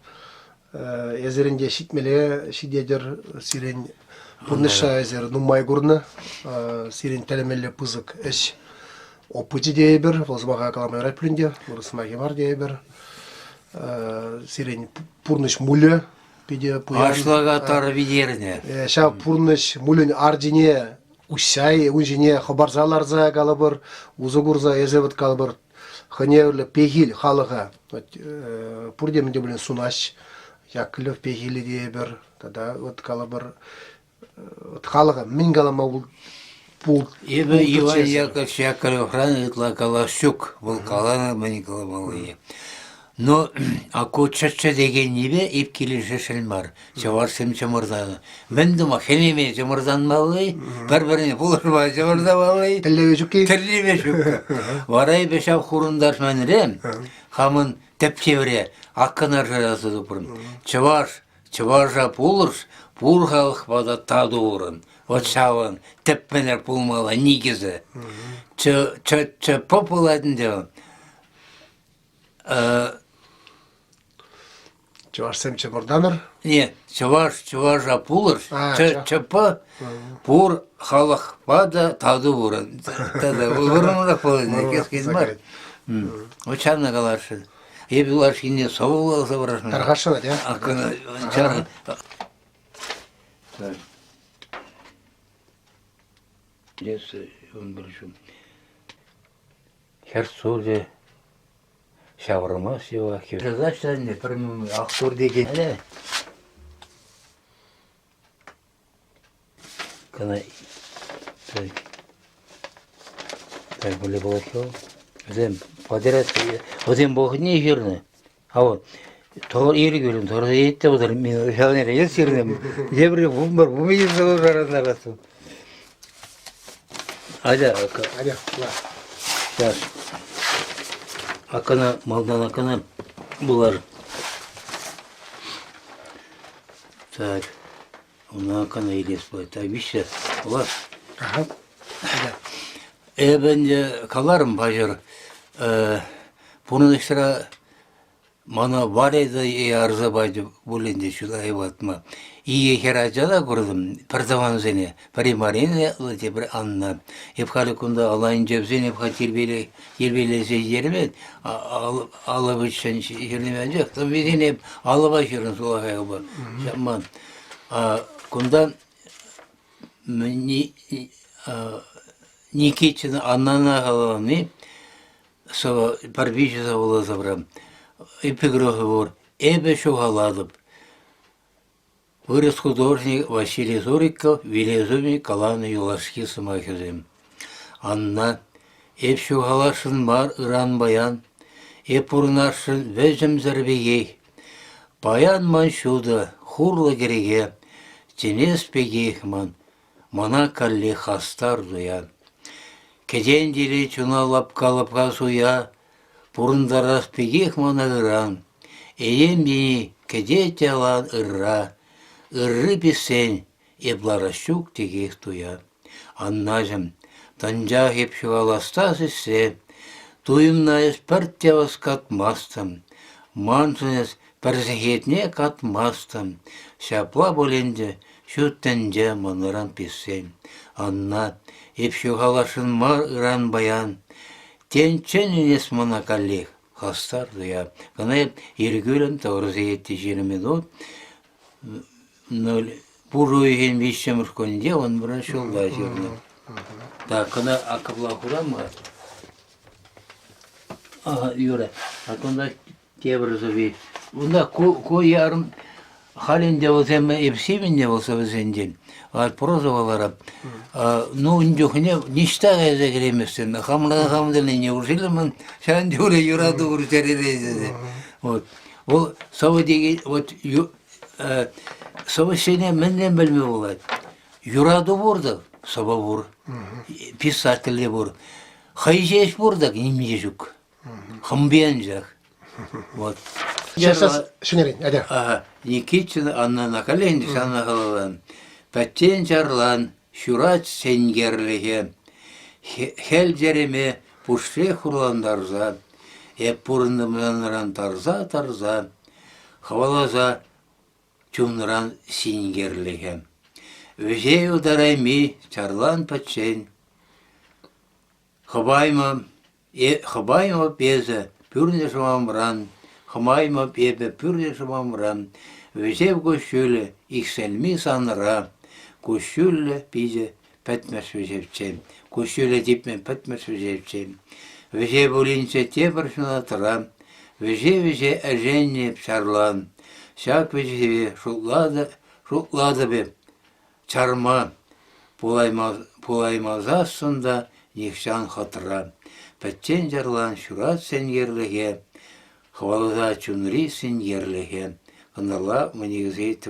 езеренде шитмеле шидедер сирен пурныша езер нумай гурна сирен телемеле пызык эш опыти дейбер, волзмага каламай райплинде, бурысмаги бар дейбер. Сирен пурныш муле пиде пуян. Ашлага тар видерне. Ша пурныш мулен ардине Усяй, унжине хабарзаларза калабыр, узугурза езевет калабыр, ханевле пегил халыга. Пурдемде билен сунаш, яклев пегили дейбер, тогда вот калабыр, вот халыга мингалама пул. Ибо Иван Яковлевич Яковлев хранит калашук, был калана маникаламалые. Но ако чача деген небе епкелі жешілін бар. Чавар сем чамырданы. Мен дума хемеме чамырдан малый, бір-біріне бұлырма чамырда малый. Тіллеме жүкке? Тіллеме жүкке. Варай бешап хурындар мәнірем, хамын тәпкевре, аққынар жарасы дұпырын. Чавар жап олырш, бұрғалық бада таду орын. Вот шауын, тәпменер пулмала негізі. Чы попыладын деуін. Чуваш семче морданыр? Не, чуваш апулыр, чапа пур халық бада тады бұрын. Тады бұрынырақ болын, кескейді бар. Очанна қаларшы. Ебі олар шейіне соғы болса бұрашын. Тарғашын әді, я? Ақына, чарғы. Десі, он біршім. Хер солде. Шавырма сева. Задача не примем актор деген. Kana так были болохо. Зем подерет. Зем богни жирны. А вот тор ири görün. Тор етте отыр. Мен шавнер ел сирнем. Жебре бумбар бумиди зарарасу. Аля. Сейчас. Акана малдан акана булар. Так. Ona akana iles bu. Tabii işte. Ulan. Aha. Ben kalarım bacır. Bunun işte bana var edi arıza bacı bulundu şu hayvatma. İyi heracada kurdum. Perdavan seni. Primarine bir anla. Hep halikunda Allah'ın cebzini hep hatir yerbeli seyirme. Alıp için yerlemeyecek. Tabii hep alıp açırın sola hayva. Şaman. Kundan Никитина Аннана Головни, со парбича было забрам. Эпиграф Эбе Шугаладов. Вырос художник Василий Зориков, Велезуми Каланы Юлашки Самахизем. Анна, Эп Шугалашын бар Иран баян, Эп урнашын везем зарбегей. Баян маншуда, хурлы кереге, Тенес пегейхман, мана калли хастар дуян. Кеден дили чуна лапка суя, Пурындарас пегейхман агыран, Эем ени кедете алан ырра, ырры писен, эбларащук тегех туя. Аннажым, танжа хеп шуаластас иссе, туйымнайыз пәрттевас катмастым, мансыныз пәрзехетне катмастым, шапла боленде, шүттенде маныран писсем. Анна, еп шуғалашын мар ыран баян, тенчен үнес мана каллех, хастар дуя. Гына иргүлін таврызы етті жерімен от, буруйген вещемір көнде, он бірін шолда жеріне. Так, гына акыбла курама. Ага, Юра, а кында тебір зөбей. Онда ко ярым халінде болсам, епсеменде болса бізенден. Прозовалара. Ну, үндюхне, ништа ғайза кереместен. Хамдылы неужели мен шанды ура юраду ұры тәререзеді. Ол сауы деген, сауы сене менден білме болады. Юраду бұрды, сауы бұр. Писательде бұр. Хайжеш бұрдық, немде жүк. Хамбен жақ. Сейчас, шынерин, әдер. Никитчин Анна Накаленди шана қалалан. Пәттен жарлан, шурат сенгерліге. Хел жереме пұшле құрландарза. Эп бұрындымданыран тарза. Хавалаза чумныран сенгерліге. Өже ударайми чарлан пәтчен. Хабайма пезі пүрне шумамран. Хымайма пебе пүрне шумамран. Өзев көшілі икселми саныра. Көшілі пизе пәтмәс өзевчен. Көшілі депмен пәтмәс өзевчен. Өзе болинсе тебір шынатыра. Өзе әженне пшарлан. Шак өзеве шутлады бе. Чарма пулаймазасында нехшан хатыра. Пәттен жарлан шурат сенгерліге. Хвалыда чунри сенгерліге. Қанарла мәнегізге етті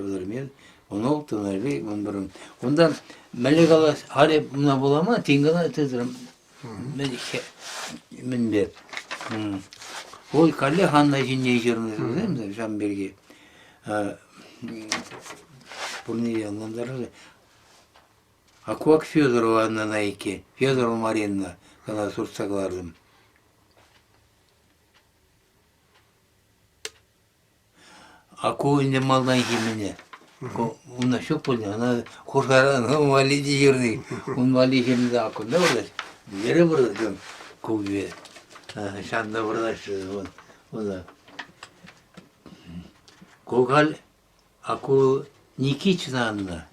оны ұлтынарбей мұнбырым. Онда мәлік алас, халі мұна бола ма, тенгіна тедірім. Мен бер. Ол кәлі қандай жинне жеріңіз, Жамберге. Бұрны yanlarında Akvak Fyodorovan'la naiki, Fyodorova Marian'la kana sursaklardım. Aku indi maldan kimine. Ona çok polnya, ana koşaran validi yerdi. Un vali kimde akunda orada. Yere bıraktım kuvvet. Şanda burada şu o da. Kogal aku Никитична.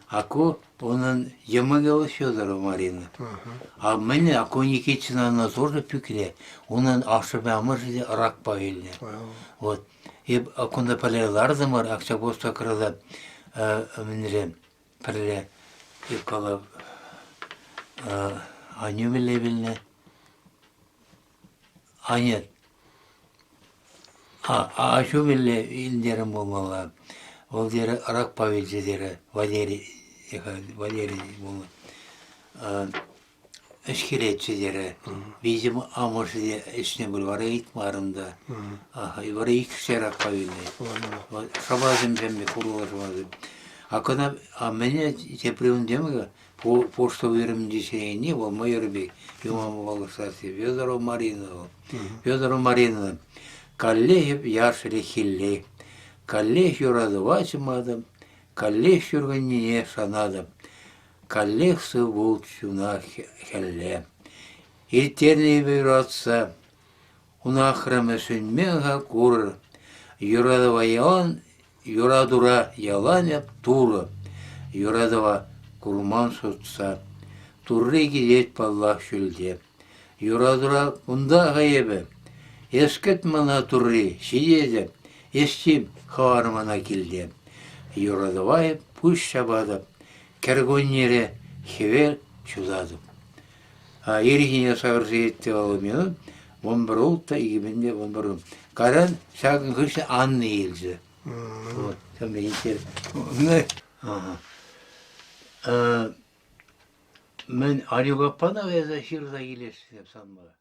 Ако onun Ямагова Федорова Марина. А мне ако Никитична она тоже пюкле. Onun ашыбамыр рак павильне. Вот. И акунда палеларды мар Акчабоста крада менре перле и кала аню билебилне. Анет. Ашу биле илдерим болмала. Ол дері Рак Павелже дері Валерий болмады. Эшкеретші дері. Бейзім амыршы де ішіне бұл вара итмарымда. Вара икіші Рак Павелже. Шабазым жәмбе, құрылы шабазым. Акына, мене тепреуін демігі, пошта верім десене не бол, майорбек, юмамы балықсасы, Федорова Марина. Федорова Марина. Каллехеп яшылы хилле. Каллех юрадывачымадым, каллех юрганне шанадым, каллех сывул чуна хелле. Иртерне бюратса, унахраме сүнмега кур, юрадыва ялан, юрадура яланяп туры, юрадыва курман сутса, турры гидет паллах шүлде. Юрадура унда гайебе, ескет мана турры, шидеде, естим хавармана келді. Юрадывай пуш шабадып, кәргөннері хевел чудадып. Ерігіне сағырсы етті алу мені, он бір ұлтта егеменде он бір ұлт. Қаран шағын күші анны елзі. Мен Алюгаппана веза шырда елесі деп санмаға.